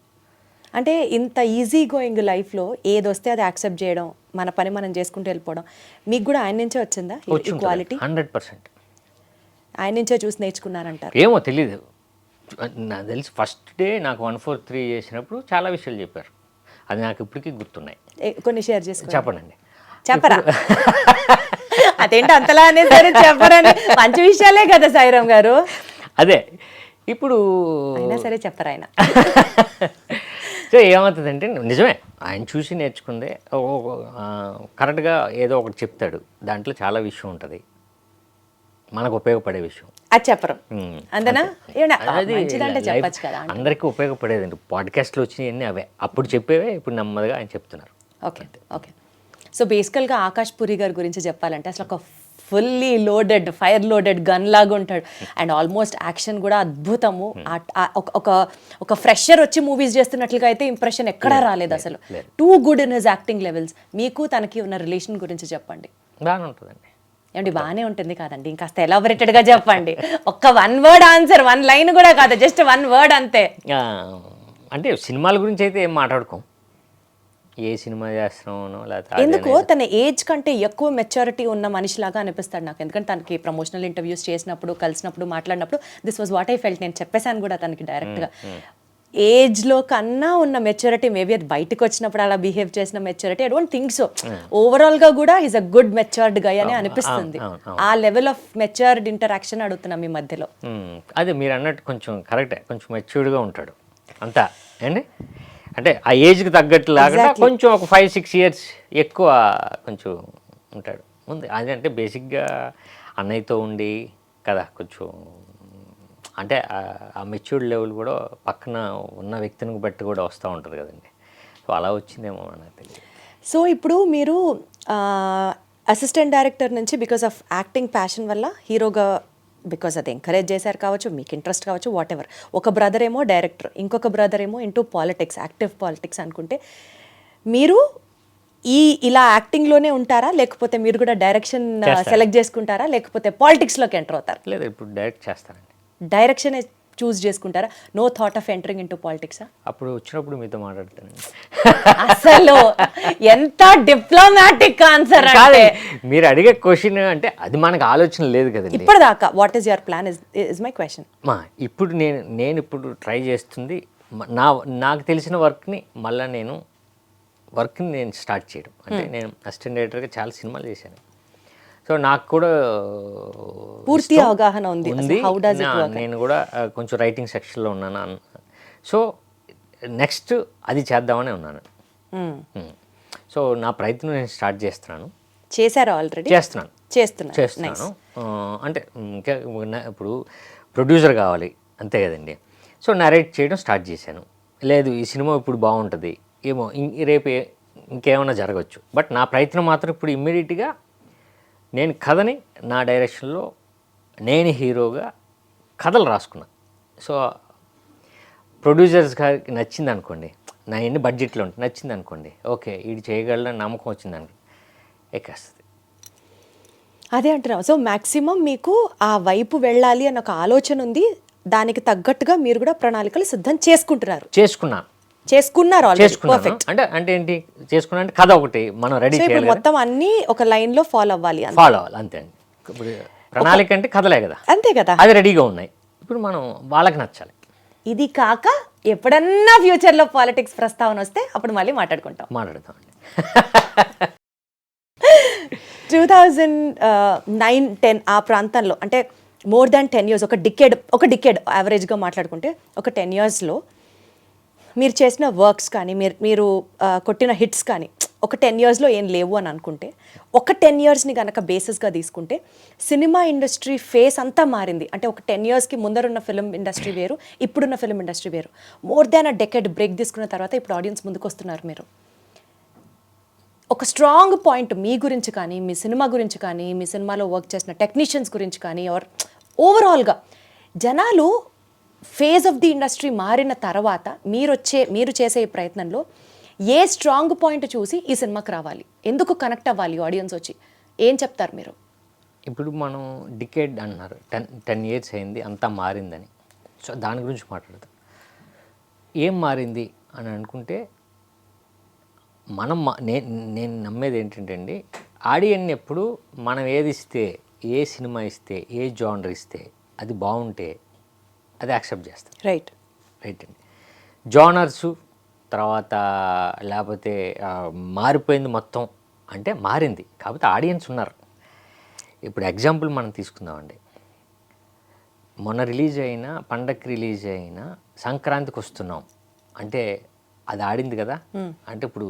Speaker 2: అంటే ఇంత ఈజీ గోయింగ్ లైఫ్లో ఏది వస్తే అది యాక్సెప్ట్ చేయడం, మన పని మనం చేసుకుంటూ వెళ్ళిపోవడం, మీకు కూడా ఆయన నుంచే వచ్చిందా క్వాలిటీ?
Speaker 3: 100%
Speaker 2: ఆయన నుంచే చూసి నేర్చుకున్నారంటారు.
Speaker 3: ఏమో తెలీదు, నాకు తెలిసి ఫస్ట్ డే నాకు 143 చేసినప్పుడు చాలా విషయాలు చెప్పారు, అది నాకు ఇప్పటికీ గుర్తున్నాయి.
Speaker 2: కొన్ని షేర్ చేసుకోండి.
Speaker 3: చెప్పండి.
Speaker 2: చెప్పరా? అదేంటి అంతలా అనే సరే చెప్పరని, మంచి విషయాలే కదా సాయిరామ్ గారు.
Speaker 3: అదే ఇప్పుడు
Speaker 2: అయినా సరే చెప్పరు ఆయన.
Speaker 3: సో ఏమవుతుందంటే నిజమే, ఆయన చూసి నేర్చుకుందే. కరెక్ట్గా ఏదో ఒకటి చెప్తాడు, దాంట్లో చాలా విషయం ఉంటుంది. మనకు ఉపయోగపడే విషయం.
Speaker 2: అది చెప్పరు అంతేనా? ఏమన్నా
Speaker 3: అది
Speaker 2: మంచిదంటే చెప్పచ్చు కదా.
Speaker 3: అందరికీ ఉపయోగపడేదండి. పాడ్కాస్ట్లు వచ్చినాయన్నీ అవే, అప్పుడు చెప్పేవే ఇప్పుడు నెమ్మదిగా ఆయన చెప్తున్నారు.
Speaker 2: Okay okay. సో బేసికల్గా ఆకాష్ పూరి గారి గురించి చెప్పాలంటే అసలు ఒక fully loaded fire loaded gun లాగా ఉంటాడు. అండ్ ఆల్మోస్ట్ యాక్షన్ కూడా అద్భుతము. ఒక ఫ్రెషర్ వచ్చి మూవీస్ చేస్తున్నట్లుగా అయితే ఇంప్రెషన్ ఎక్కడా రాలేదు అసలు. Too good in his acting levels. మీకు తనకి ఉన్న రిలేషన్ గురించి చెప్పండి.
Speaker 3: బాగానే ఉంటుందండి.
Speaker 2: ఏమండి బాగానే ఉంటుంది కాదండి, ఇంకాస్త ఎలాబొరేటెడ్గా చెప్పండి. ఒక్క 1 word ఆన్సర్, 1 line కూడా కాదు, జస్ట్ 1 word అంతే.
Speaker 3: అంటే సినిమాల గురించి అయితే ఏం మాట్లాడుకోం, ఏ సినిమా చేస్తున్నామో లేకపోతే
Speaker 2: ఎందుకో తన ఏజ్ కంటే ఎక్కువ మెచ్యూరిటీ ఉన్న మనిషిలాగా అనిపిస్తాడు నాకు. ఎందుకంటే తనకి ప్రమోషనల్ ఇంటర్వ్యూస్ చేసినప్పుడు, కలిసినప్పుడు, మాట్లాడినప్పుడు this was what I felt. నేను చెప్పేశాను కూడా తనకి డైరెక్ట్గా. ఏజ్లో కన్నా ఉన్న మెచ్యూరిటీ మేబీ అది బయటకు వచ్చినప్పుడు అలా బిహేవ్ చేసిన maturity I don't think so. ఓవరాల్గా కూడా ఈజ్ అ గుడ్ మెచ్యూర్డ్ గై అని అనిపిస్తుంది. ఆ లెవెల్ ఆఫ్ మెచ్యూర్డ్ ఇంటరాక్షన్ అడుగుతున్నాం మీ మధ్యలో.
Speaker 3: అదే మీరు అన్నట్టు కొంచెం కరెక్టే, కొంచెం మెచ్యూర్డ్గా ఉంటాడు అంతా అండి. అంటే ఆ ఏజ్కి తగ్గట్టు లాగా కొంచెం ఒక 5-6 years ఎక్కువ కొంచెం ఉంటాడు ఉంది. అదంటే బేసిక్గా అన్నయ్యతో ఉండి కదా, కొంచెం అంటే ఆ మెచ్యూర్డ్ లెవెల్ కూడా పక్కన ఉన్న వ్యక్తిని బట్టి కూడా వస్తూ ఉంటుంది కదండి. సో అలా వచ్చిందేమో నాకు తెలియదు.
Speaker 2: సో ఇప్పుడు మీరు అసిస్టెంట్ డైరెక్టర్ నుంచి బికాస్ ఆఫ్ యాక్టింగ్ ప్యాషన్ వల్ల హీరోగా, బికాస్ అది ఎంకరేజ్ చేశారు కావచ్చు, మీకు ఇంట్రెస్ట్ కావచ్చు, వాట్ ఎవర్. ఒక బ్రదర్ ఏమో డైరెక్టర్, ఇంకొక బ్రదర్ ఏమో ఇంటూ పాలిటిక్స్, యాక్టివ్ పాలిటిక్స్ అనుకుంటే మీరు ఇలా యాక్టింగ్లోనే ఉంటారా, లేకపోతే మీరు కూడా డైరెక్షన్ సెలెక్ట్ చేసుకుంటారా, లేకపోతే పాలిటిక్స్లోకి ఎంటర్ అవుతారా?
Speaker 3: లేదు, ఇప్పుడు డైరెక్ట్ చేస్తానండి.
Speaker 2: డైరెక్షన్ చూస్ చేసుకుంటారా? No thought of entering into పాలిటిక్సా?
Speaker 3: అప్పుడు వచ్చినప్పుడు మీతో మాట్లాడతానండి.
Speaker 2: అసలు ఎంత డిప్లొమాటిక్ ఆన్సర్ అంటే.
Speaker 3: మీరు అడిగే క్వశ్చన్ అంటే అది మనకు ఆలోచన లేదు కదండి
Speaker 2: ఇప్పటిదాకా. What is your plan is my question.
Speaker 3: ఇప్పుడు నేను ఇప్పుడు ట్రై చేస్తుంది నాకు తెలిసిన వర్క్ని మళ్ళీ నేను స్టార్ట్ చేయడం. అంటే నేను అసిస్టెంట్ డైరెక్టర్గా చాలా సినిమాలు చేశాను. సో నాకు కూడా
Speaker 2: పూర్తి అవగాహన ఉంది.
Speaker 3: నేను కూడా కొంచెం రైటింగ్ సెక్షన్లో ఉన్నాను. సో నెక్స్ట్ అది చేద్దామని ఉన్నాను. సో నా ప్రయత్నం నేను స్టార్ట్ చేస్తున్నాను.
Speaker 2: చేశారా ఆల్రెడీ? చేస్తున్నాను.
Speaker 3: అంటే ఇంకా ఇప్పుడు ప్రొడ్యూసర్ కావాలి అంతే కదండి. సో నరేట్ చేయడం స్టార్ట్ చేశాను. లేదు ఈ సినిమా ఇప్పుడు బాగుంటుంది ఏమో, రేపు ఇంకేమైనా జరగవచ్చు. బట్ నా ప్రయత్నం మాత్రం ఇప్పుడు ఇమ్మీడియట్గా నేను కథని నా డైరెక్షన్లో నేను హీరోగా కథలు రాసుకున్నా. సో ప్రొడ్యూసర్స్ గారికి నచ్చింది అనుకోండి, నా ఎన్ని బడ్జెట్లో ఉంటుంది నచ్చింది అనుకోండి, ఓకే ఇది చేయగలని నమ్మకం వచ్చింది అనుకో ఎక్కేస్తుంది.
Speaker 2: అదే అంటున్నాం. సో మ్యాక్సిమం మీకు ఆ వైపు వెళ్ళాలి అన్న ఒక ఆలోచన ఉంది, దానికి తగ్గట్టుగా మీరు కూడా ప్రణాళికలు సిద్ధం చేసుకున్నారు.
Speaker 3: అంటే ఏంటి చేసుకున్నా అంటే కథ ఒకటి మనం రెడీ చేయాలి,
Speaker 2: మొత్తం అన్ని ఒక లైన్ లో ఫాలో అవ్వాలి
Speaker 3: అంతే అండి. ఇప్పుడు ప్రణాళిక అంటే కథలే కదా,
Speaker 2: అంతే కదా,
Speaker 3: అది రెడీగా ఉన్నాయి. ఇప్పుడు మనం వాళ్ళకి నచ్చాలి.
Speaker 2: ఇది కాక ఎప్పుడన్నా ఫ్యూచర్ లో పాలిటిక్స్ ప్రస్తావన వస్తే అప్పుడు మళ్ళీ మాట్లాడతామండి. 2009-10 ఆ ప్రాంతంలో, అంటే మోర్ దాన్ 10 years, ఒక డికేడ్ యావరేజ్గా మాట్లాడుకుంటే ఒక 10 yearsలో మీరు చేసిన వర్క్స్ కానీ మీరు కొట్టిన హిట్స్ కానీ ఒక 10 yearsలో ఏం లేవు అని అనుకుంటే, ఒక 10 yearsని కనుక బేసిస్గా తీసుకుంటే సినిమా ఇండస్ట్రీ ఫేస్ అంతా మారింది. అంటే ఒక 10 yearsకి ముందరున్న ఫిల్మ్ ఇండస్ట్రీ వేరు, ఇప్పుడున్న ఫిల్మ్ ఇండస్ట్రీ వేరు. మోర్ దాన్ అ డెకేడ్ బ్రేక్ తీసుకున్న తర్వాత ఇప్పుడు ఆడియన్స్ ముందుకు వస్తున్నారు. మీరు ఒక స్ట్రాంగ్ పాయింట్ మీ గురించి కానీ, మీ సినిమా గురించి కానీ, మీ సినిమాలో వర్క్ చేసిన టెక్నీషియన్స్ గురించి కానీ, ఓవరాల్గా జనాలు ఫేజ్ ఆఫ్ ది ఇండస్ట్రీ మారిన తర్వాత మీరు చేసే ఈ ప్రయత్నంలో ఏ స్ట్రాంగ్ పాయింట్ చూసి ఈ సినిమాకి రావాలి, ఎందుకు కనెక్ట్ అవ్వాలి ఆడియన్స్ వచ్చి, ఏం చెప్తారు మీరు?
Speaker 3: ఇప్పుడు మనం డికేడ్ అన్నారు, 10 years అయింది, అంతా మారిందని. సో దాని గురించి మాట్లాడతాం. ఏం మారింది అని అనుకుంటే నేను నమ్మేది ఏంటంటే అండి, ఆడియన్ని ఎప్పుడు మనం ఏది ఇస్తే, ఏ సినిమా ఇస్తే, ఏ జానర్ ఇస్తే అది బాగుంటే అది యాక్సెప్ట్ చేస్తాం. రైట్ అండి. జానర్సు తర్వాత లేకపోతే మారిపోయింది మొత్తం అంటే మారింది, కాకపోతే ఆడియన్స్ ఉన్నారు. ఇప్పుడు ఎగ్జాంపుల్ మనం తీసుకుందామండి. మొన్న రిలీజ్ అయిన, పండగకి రిలీజ్ అయిన సంక్రాంతికి వస్తున్నాం అంటే అది ఆడింది కదా. అంటే ఇప్పుడు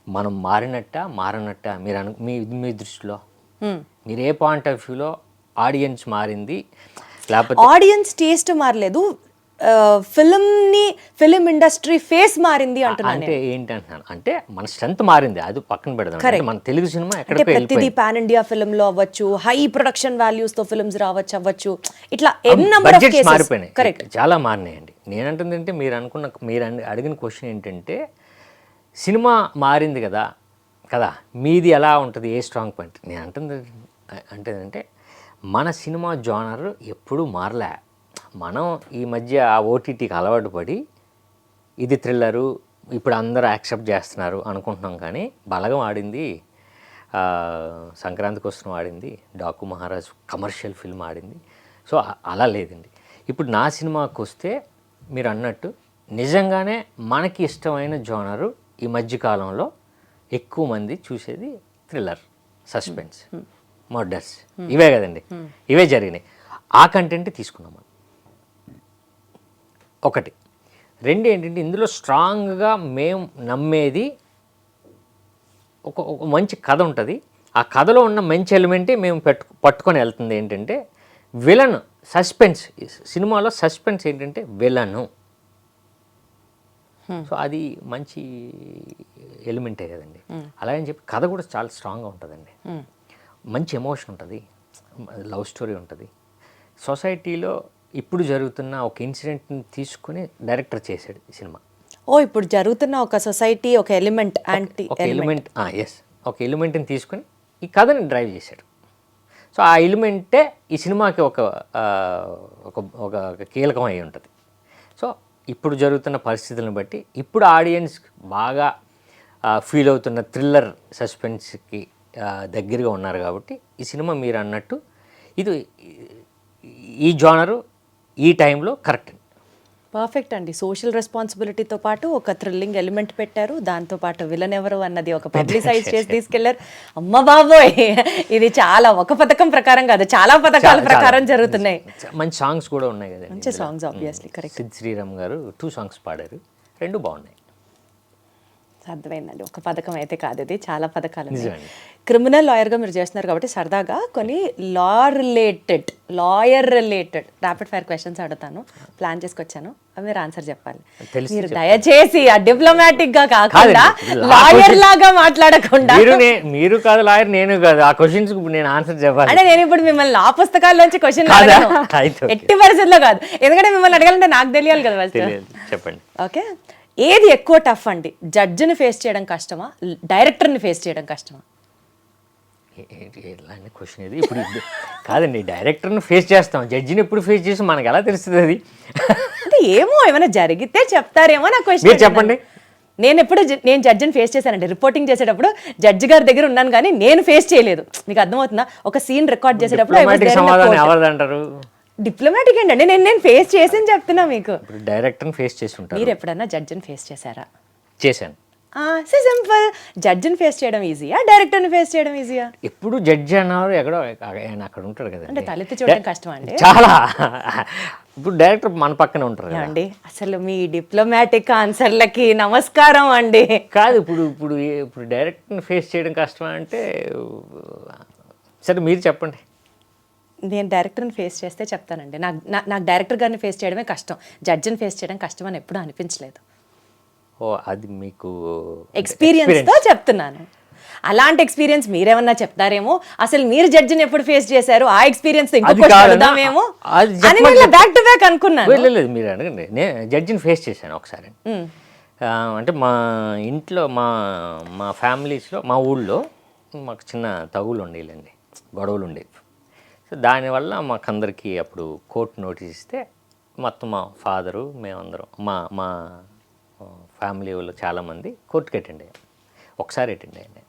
Speaker 3: మనం మారినట్ట మారనట్ట మీ దృష్టిలో మీరు ఏ పాయింట్ ఆఫ్ వ్యూలో ఆడియన్స్ మారింది, లేకపోతే
Speaker 2: ఆడియన్స్ టేస్ట్ మారలేదు, ఫిలిం ఇండస్ట్రీ ఫేస్ మారింది అంటున్నాను.
Speaker 3: అంటే ఏంటి అంటున్నాను అంటే మన స్ట్రెంత్ మారింది, అది పక్కన పెడదాం. అంటే మన తెలుగు సినిమా
Speaker 2: అంటే
Speaker 3: ఎక్కడికో
Speaker 2: ప్రతిదీ
Speaker 3: వెళ్ళిపోయింది.
Speaker 2: పాన్ ఇండియా ఫిల్మ్ లో అవ్వచ్చు, హై ప్రొడక్షన్ వాల్యూస్ తో ఫిల్మ్స్ అవ్వచ్చు, ఇట్లా ఎన్ నెంబర్ ఆఫ్
Speaker 3: బడ్జెట్స్
Speaker 2: కేసెస్.
Speaker 3: మారిపోయినాయి,
Speaker 2: కరెక్ట్.
Speaker 3: చాలా మారినాయండి. నేనంటుంది అంటే మీరు అడిగిన క్వశ్చన్ ఏంటంటే సినిమా మారింది కదా కదా మీది ఎలా ఉంటుంది, ఏ స్ట్రాంగ్ పాయింట్. నేను అంటే మన సినిమా జానర్ ఎప్పుడూ మారలే. మనం ఈ మధ్య ఆ ఓటీటీకి అలవాటు పడి ఇది థ్రిల్లరు ఇప్పుడు అందరూ యాక్సెప్ట్ చేస్తున్నారు అనుకుంటున్నాం, కానీ బలగం ఆడింది, సంక్రాంతికి వస్తున్న ఆడింది, డాకు మహారాజ్ కమర్షియల్ ఫిల్మ్ ఆడింది. సో అలా లేదండి. ఇప్పుడు నా సినిమాకి వస్తే మీరు అన్నట్టు నిజంగానే మనకి ఇష్టమైన జోనరు ఈ మధ్యకాలంలో ఎక్కువ మంది చూసేది థ్రిల్లర్, సస్పెన్స్, మర్డర్స్, ఇవే కదండి, ఇవే జరిగినాయి. ఆ కంటెంట్ తీసుకున్నాం మనం. ఒకటి. రెండు ఏంటంటే ఇందులో స్ట్రాంగ్గా మేము నమ్మేది ఒక మంచి కథ ఉంటుంది. ఆ కథలో ఉన్న మంచి ఎలిమెంటే మేము పట్టుకొని వెళ్తుంది. ఏంటంటే విలన్ సస్పెన్స్, సినిమాలో సస్పెన్స్ ఏంటంటే విలను. సో అది మంచి ఎలిమెంటే కదండి. అలాగని చెప్పి కథ కూడా చాలా స్ట్రాంగ్గా ఉంటుందండి, మంచి ఎమోషన్ ఉంటుంది, లవ్ స్టోరీ ఉంటుంది. సొసైటీలో ఇప్పుడు జరుగుతున్న ఒక ఇన్సిడెంట్ని తీసుకుని డైరెక్టర్ చేశాడు ఈ సినిమా.
Speaker 2: ఇప్పుడు జరుగుతున్న ఒక సొసైటీ, ఒక ఎలిమెంట్,
Speaker 3: ఒక ఎలిమెంట్, ఎస్, ఒక ఎలిమెంట్ని తీసుకుని ఈ కథని డ్రైవ్ చేశాడు. సో ఆ ఎలిమెంటే ఈ సినిమాకి ఒక కీలకం అయి ఉంటుంది. సో ఇప్పుడు జరుగుతున్న పరిస్థితులను బట్టి ఇప్పుడు ఆడియన్స్ బాగా ఫీల్ అవుతున్న థ్రిల్లర్ సస్పెన్స్కి దగ్గరగా ఉన్నారు కాబట్టి ఈ సినిమా మీరు అన్నట్టు ఇది ఈ జానరు ఈ టైంలో కరెక్ట్.
Speaker 2: పర్ఫెక్ట్ అండి. సోషల్ రెస్పాన్సిబిలిటీతో పాటు ఒక థ్రిల్లింగ్ ఎలిమెంట్ పెట్టారు, దాంతోపాటు విలన్ ఎవరు అన్నది ఒక పబ్లిసైజ్ చేసి తీసుకెళ్లారు. అమ్మ బాబోయ్, ఇది చాలా ఒక పథకం ప్రకారం కాదు, చాలా పథకాల ప్రకారం జరుగుతున్నాయి.
Speaker 3: మంచి సాంగ్స్ కూడా ఉన్నాయి కదండి,
Speaker 2: మంచి songs obviously. Correct.
Speaker 3: Sid Sriram garu 2 songs పాడారు, 2 బాగున్నాయి.
Speaker 2: అర్థమైందండి, ఒక పథకం అయితే కాదు, ఇది చాలా పథకాలు.
Speaker 3: నిజమండి.
Speaker 2: క్రిమినల్ లాయర్గా మీరు చేస్తున్నారు కాబట్టి సరదాగా కొన్ని lawyer related rapid fire questions అడుగుతాను, ప్లాన్ చేసుకొచ్చాను, అవి మీరు ఆన్సర్ చెప్పాలి. మీరు దయచేసి ఆ డిప్లొమాటిక్ గా కాకుండా లాయర్ లాగా మాట్లాడకుండా.
Speaker 3: మీరు కాదు లాయర్, నేను కాదు, ఆ క్వశ్చన్స్ నేను ఆన్సర్ చెప్పాలి.
Speaker 2: అంటే నేను ఇప్పుడు మిమ్మల్ని ఆ పుస్తకాల్లోంచి క్వశ్చన్ ఎట్టి పరిస్థితుల్లో కాదు, ఎందుకంటే మిమ్మల్ని అడగాలంటే నాకు తెలియాలి కదా ఫస్ట్.
Speaker 3: చెప్పండి.
Speaker 2: ఓకే, ఏది ఎక్కువ టఫ్ అండి, జడ్జిని ఫేస్ చేయడం కష్టమా, డైరెక్టర్ని ఫేస్ చేయడం కష్టమా?
Speaker 3: ఎలాంటి క్వశ్చన్ ఇది ఇప్పుడు? కాదండి, డైరెక్టర్ని ఫేస్ చేస్తాం, జడ్జిని ఎప్పుడు ఫేస్ చేసి మనకు ఎలా తెలుస్తుంది అది?
Speaker 2: అంటే ఏమో ఏమైనా జరిగితే చెప్తారేమో నా క్వశ్చన్.
Speaker 3: చెప్పండి.
Speaker 2: నేను జడ్జిని ఫేస్ చేశానండి, రిపోర్టింగ్ చేసేటప్పుడు జడ్జి గారి దగ్గర ఉన్నాను కానీ నేను ఫేస్ చేయలేదు. మీకు అర్థమవుతుందా? ఒక సీన్ రికార్డ్ చేసేటప్పుడు
Speaker 3: సమాధానం ఎవరిదంటారు?
Speaker 2: డిప్లొమాటిక్ ఏంటండి, నేను ఫేస్ చేసి చెప్తున్నా మీకు.
Speaker 3: డైరెక్టర్ని ఫేస్ చేసి ఉంటారు.
Speaker 2: మీరు ఎప్పుడన్నా జడ్జిని ఫేస్ చేశారా?
Speaker 3: చేశాను.
Speaker 2: సింపుల్. జడ్జిని ఫేస్ చేయడం ఈజీయా, డైరెక్టర్ని ఫేస్ చేయడం ఈజీయా?
Speaker 3: ఎప్పుడు జడ్జి అన్నారు ఎక్కడో అక్కడ ఉంటాడు కదా,
Speaker 2: అంటే తలెత్తి చూడడం కష్టం అండి
Speaker 3: చాలా. ఇప్పుడు డైరెక్టర్ మన పక్కనే ఉంటారు
Speaker 2: అండి. అసలు మీ డిప్లొమాటిక్ ఆన్సర్లకి నమస్కారం అండి.
Speaker 3: కాదు, ఇప్పుడు డైరెక్టర్ని ఫేస్ చేయడం కష్టం అంటే సరే మీరు చెప్పండి.
Speaker 2: నేను డైరెక్టర్ని ఫేస్ చేస్తే చెప్తానండి. నాకు డైరెక్టర్ గారిని ఫేస్ చేయడమే కష్టం, జడ్జిని ఫేస్ చేయడం కష్టం అని ఎప్పుడూ అనిపించలేదు.
Speaker 3: అది మీకు
Speaker 2: ఎక్స్పీరియన్స్తో చెప్తున్నాను. అలాంటి ఎక్స్పీరియన్స్ మీరేమన్నా చెప్తారేమో, అసలు మీరు జడ్జిని ఎప్పుడు ఫేస్ చేశారు, ఆ ఎక్స్పీరియన్స్ ఇంకొకమేమో అని బ్యాక్ టు బ్యాక్ అనుకున్నాను.
Speaker 3: లేదు మీరు అడగండి. నేను జడ్జిని ఫేస్ చేశాను ఒకసారి. అంటే మా ఇంట్లో మా ఫ్యామిలీస్లో మా ఊళ్ళో మాకు చిన్న తగులు ఉండేలండి, గొడవలు ఉండేవి. సో దానివల్ల మాకందరికీ అప్పుడు కోర్టు నోటీస్ ఇస్తే మొత్తం మా ఫాదరు మేమందరం మా ఫ్యామిలీ వాళ్ళు చాలామంది కోర్టుకి అటెండ్ అయ్యాం. ఒకసారి అటెండ్ అయ్యాను.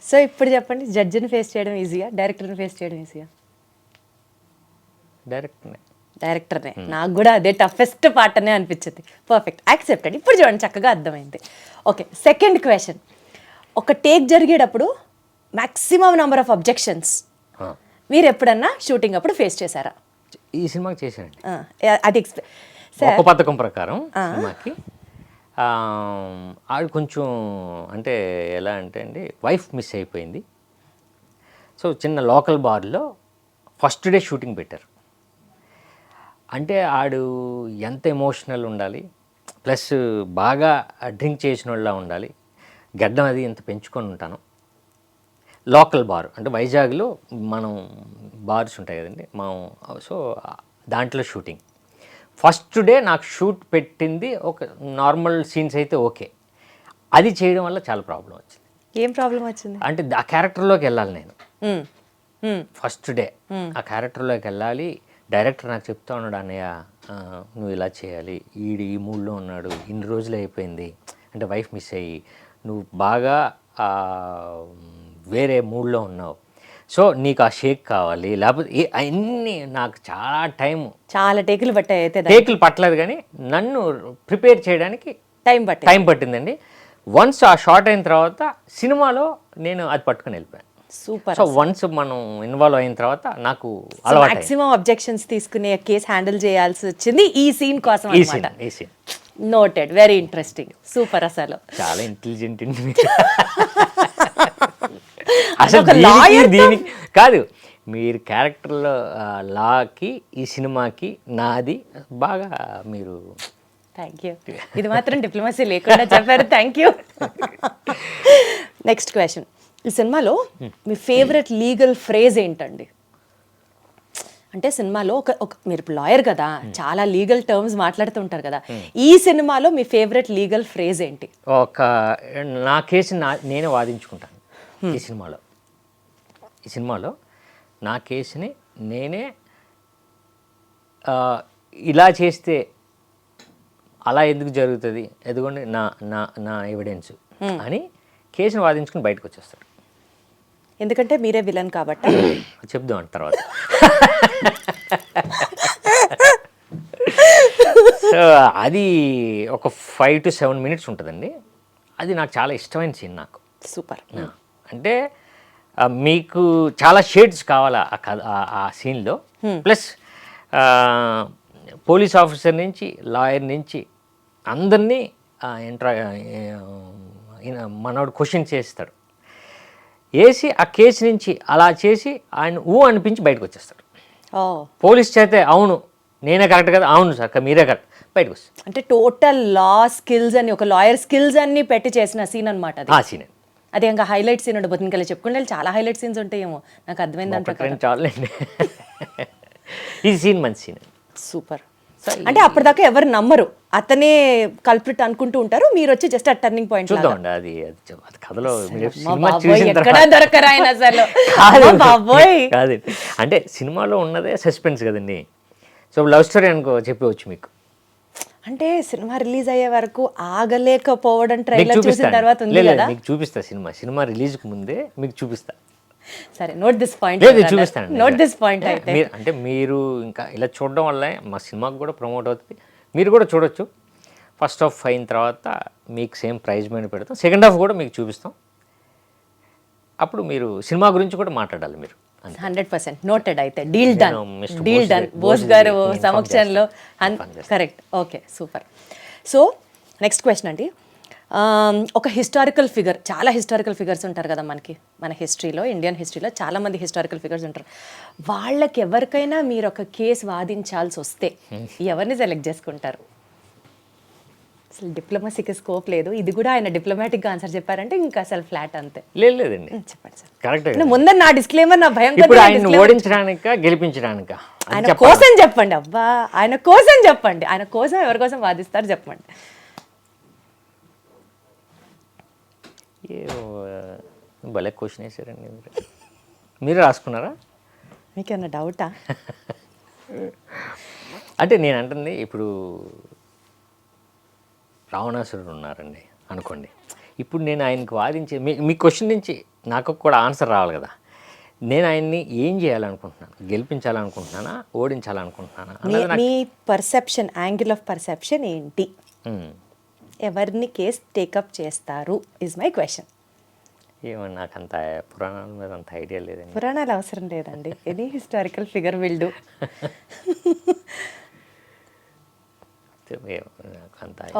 Speaker 2: సో ఇప్పుడు చెప్పండి, జడ్జిని ఫేస్ చేయడం ఈజీయా, డైరెక్టర్ని ఫేస్ చేయడం ఈజీయా? డైరెక్టర్నే. నాకు కూడా అదే టఫెస్ట్ పార్ట్ అనే అనిపించింది. Perfect, accepted. ఇప్పుడు చూడండి, చక్కగా అర్థమైంది. Okay, second question. ఒక టేక్ జరిగేటప్పుడు మ్యాక్సిమం నెంబర్ ఆఫ్ అబ్జెక్షన్స్ మీరు ఎప్పుడన్నా షూటింగ్ అప్పుడు ఫేస్ చేశారా?
Speaker 3: ఈ సినిమాకి చేశానండి.
Speaker 2: అది
Speaker 3: ఒక పథకం ప్రకారం సినిమాకి ఆవిడ కొంచెం అంటే ఎలా అంటే అండి, వైఫ్ మిస్ అయిపోయింది. సో చిన్న లోకల్ బార్లో ఫస్ట్ డే షూటింగ్ పెట్టారు. అంటే ఆడు ఎంత ఎమోషనల్ ఉండాలి, ప్లస్ బాగా డ్రింక్ చేసిన వాళ్ళ ఉండాలి. గడ్డం అది ఎంత పెంచుకొని ఉంటాను. లోకల్ బార్ అంటే వైజాగ్లో మనం బార్స్ ఉంటాయి కదండి మనం, సో దాంట్లో షూటింగ్. ఫస్ట్ డే నాకు షూట్ పెట్టింది ఒక నార్మల్ సీన్స్ అయితే ఓకే, అది చేయడం వల్ల చాలా ప్రాబ్లం వచ్చింది.
Speaker 2: ఏం ప్రాబ్లం వచ్చింది?
Speaker 3: అంటే ఆ క్యారెక్టర్లోకి వెళ్ళాలి నేను.
Speaker 2: మ్మ్. మ్మ్.
Speaker 3: ఫస్ట్ డే ఆ క్యారెక్టర్లోకి వెళ్ళాలి. డైరెక్టర్ నాకు చెప్తా ఉన్నాడు, అన్నయ్య నువ్వు ఇలా చేయాలి, ఈ మూడ్లో ఉన్నాడు, ఇన్ని రోజులు అయిపోయింది అంటే వైఫ్ మిస్ అయ్యి నువ్వు బాగా వేరే మూడ్లో ఉన్నావు, సో నీకు ఆ షేక్ కావాలి, లేకపోతే అన్నీ నాకు చాలా
Speaker 2: చాలా టేకులు పట్టాయి అయితే
Speaker 3: టేకులు పట్టలేదు, కానీ నన్ను ప్రిపేర్ చేయడానికి టైం పట్టిందండి. వన్స్ ఆ షార్ట్ అయిన తర్వాత సినిమాలో నేను అది పట్టుకుని వెళ్ళిపోయాను.
Speaker 2: సూపర్.
Speaker 3: సో వన్స్ మనం ఇన్వాల్వ్ అయిన తర్వాత నాకు అలవాటు.
Speaker 2: మాక్సిమం అబ్జెక్షన్స్ తీసుకునే కేసు హ్యాండిల్ చేయాల్సి వచ్చింది ఈ సీన్ కోసం
Speaker 3: ఈ
Speaker 2: అన్నమాట.
Speaker 3: Scene
Speaker 2: noted. Very interesting. Super. అసలు
Speaker 3: చాలా ఇంటెలిజెంట్
Speaker 2: ఒక lawyer తో-
Speaker 3: దీనికి కాదు, మీరు క్యారెక్టర్లో లాకి ఈ సినిమాకి నాది బాగా మీరు
Speaker 2: థ్యాంక్ యూ. ఇది మాత్రం డిప్లొమసీ లేకుండా చెప్పారు. Thank you. Next question. ఈ సినిమాలో మీ ఫేవరెట్ లీగల్ ఫ్రేజ్ ఏంటండి? అంటే సినిమాలో ఒక మీరు లాయర్ కదా, చాలా లీగల్ టర్మ్స్ మాట్లాడుతుంటారు కదా, ఈ సినిమాలో మీ ఫేవరెట్ లీగల్ ఫ్రేజ్ ఏంటి?
Speaker 3: నా కేసు నేనే వాదించుకుంటాను ఈ సినిమాలో నా కేసుని నేనే ఇలా చేస్తే అలా ఎందుకు జరుగుతుంది, ఎదుగోండి నా నా నా ఎవిడెన్స్ అని కేసుని వాదించుకుని బయటకు వచ్చేస్తాడు.
Speaker 2: ఎందుకంటే మీరే విలన్ కాబట్టి.
Speaker 3: చెప్దాం అంట తర్వాత. సో అది ఒక 5 to 7 minutes ఉంటుందండి. అది నాకు చాలా ఇష్టమైన సీన్ నాకు.
Speaker 2: సూపర్.
Speaker 3: అంటే మీకు చాలా షేడ్స్ కావాలా ఆ కథ ఆ సీన్లో. ప్లస్ పోలీస్ ఆఫీసర్ నుంచి లాయర్ నుంచి అందరినీ మనోడు క్వశ్చన్ చేస్తాడు, వేసి ఆ కేసు నుంచి అలా చేసి ఆయన అనిపించి బయటకు వచ్చేస్తాడు. పోలీస్ చేతే అవును నేనే కరెక్ట్ కదా, అవును సార్ మీరే కరెక్ట్, బయటకు వస్తాడు.
Speaker 2: అంటే టోటల్ లా స్కిల్స్ అని, ఒక లాయర్ స్కిల్స్ అన్ని పెట్టి చేసిన సీన్ అనమాట అది.
Speaker 3: ఆ సీన్
Speaker 2: అది ఇంకా హైలైట్ సీన్ ఉండబోతుంది. ఇంకా చెప్పుకుంటే చాలా హైలైట్ సీన్స్ ఉంటాయేమో, నాకు అర్థమైంది అంత.
Speaker 3: చాలండి. ఈ సీన్ మంచి సీన్.
Speaker 2: సూపర్. అంటే అప్పటిదాకా ఎవరు నమ్మరు, అతనే కల్ప్రిట్ అనుకుంటూ ఉంటారు, మీరు వచ్చి జస్ట్ ఆ టర్నింగ్ పాయింట్
Speaker 3: చూద్దామండి. అది కథలో
Speaker 2: ఎక్కడ దొరకరు ఆయన అసలు.
Speaker 3: కాదు అంటే సినిమాలో ఉన్నదే సస్పెన్స్ కదండి. సో లవ్ స్టోరీ అనుకో చెప్పవచ్చు మీకు.
Speaker 2: అంటే సినిమా రిలీజ్ అయ్యే వరకు ఆగలేకపోవడం ట్రైలర్ చూసిన తర్వాత ఉంది కదా.
Speaker 3: మీకు చూపిస్తా, సినిమా రిలీజ్ కు ముందే మీకు చూపిస్తా.
Speaker 2: సరే, నోట్ దిస్ పాయింట్.
Speaker 3: చూపిస్తాను.
Speaker 2: Note this point. అయితే
Speaker 3: అంటే మీరు ఇంకా ఇలా చూడడం వల్ల మా సినిమాకి కూడా ప్రమోట్ అవుతుంది, మీరు కూడా చూడొచ్చు. ఫస్ట్ హాఫ్ అయిన తర్వాత మీకు సేమ్ ప్రైజ్ మీద పెడతాం, సెకండ్ హాఫ్ కూడా మీకు చూపిస్తాం. అప్పుడు మీరు సినిమా గురించి కూడా మాట్లాడాలి మీరు.
Speaker 2: 100% నోటెడ్. అయితే డీల్ డన్ బోస్ గారు సమక్షంలో. Correct. Okay, super. So next question అండి. ఒక హిస్టారికల్ ఫిగర్, చాలా హిస్టారికల్ ఫిగర్స్ ఉంటారు కదా మనకి, మన హిస్టరీలో, ఇండియన్ హిస్టరీలో చాలామంది హిస్టారికల్ ఫిగర్స్ ఉంటారు. వాళ్ళకి ఎవరికైనా మీరు ఒక కేసు వాదించాల్సి వస్తే ఎవరిని సెలెక్ట్ చేసుకుంటారు? అసలు డిప్లొమసీకి స్కోప్ లేదు. ఇది కూడా ఆయన డిప్లొమాటిక్గా ఆన్సర్ చెప్పారంటే ఇంకా అసలు ఫ్లాట్ అంతే.
Speaker 3: లేదండి,
Speaker 2: చెప్పండి సార్.
Speaker 3: కరెక్ట్.
Speaker 2: ముందు నా డిస్క్లైమర్, నా భయం
Speaker 3: ఓడించడానిక గెలిపించడానిక
Speaker 2: ఆయన కోసం చెప్పండి. అబ్బా, ఆయన కోసం చెప్పండి. ఆయన కోసం ఎవరి కోసం వాదిస్తారు చెప్పండి.
Speaker 3: భలే క్వశ్చన్ వేసారండి. మీరు రాసుకున్నారా?
Speaker 2: మీకేమన్నా డౌటా?
Speaker 3: అంటే నేను అంటుంది ఇప్పుడు రావణాసురుడు ఉన్నారండి అనుకోండి. ఇప్పుడు నేను ఆయనకి వాదించే మీ క్వశ్చన్ నుంచి నాకు కూడా ఆన్సర్ రావాలి కదా. నేను ఆయన్ని ఏం చేయాలనుకుంటున్నాను, గెలిపించాలనుకుంటున్నానా, ఓడించాలనుకుంటున్నానా?
Speaker 2: మీ పర్సెప్షన్, యాంగిల్ ఆఫ్ పర్సెప్షన్ ఏంటి? ఎవరిని కేసు టేకప్ చేస్తారు ఇస్ మై క్వశ్చన్.
Speaker 3: ఏమన్నా నాకు అంత పురాణాల మీద అంత ఐడియా లేదండి.
Speaker 2: పురాణాలు అవసరం లేదండి, any historical figure will do.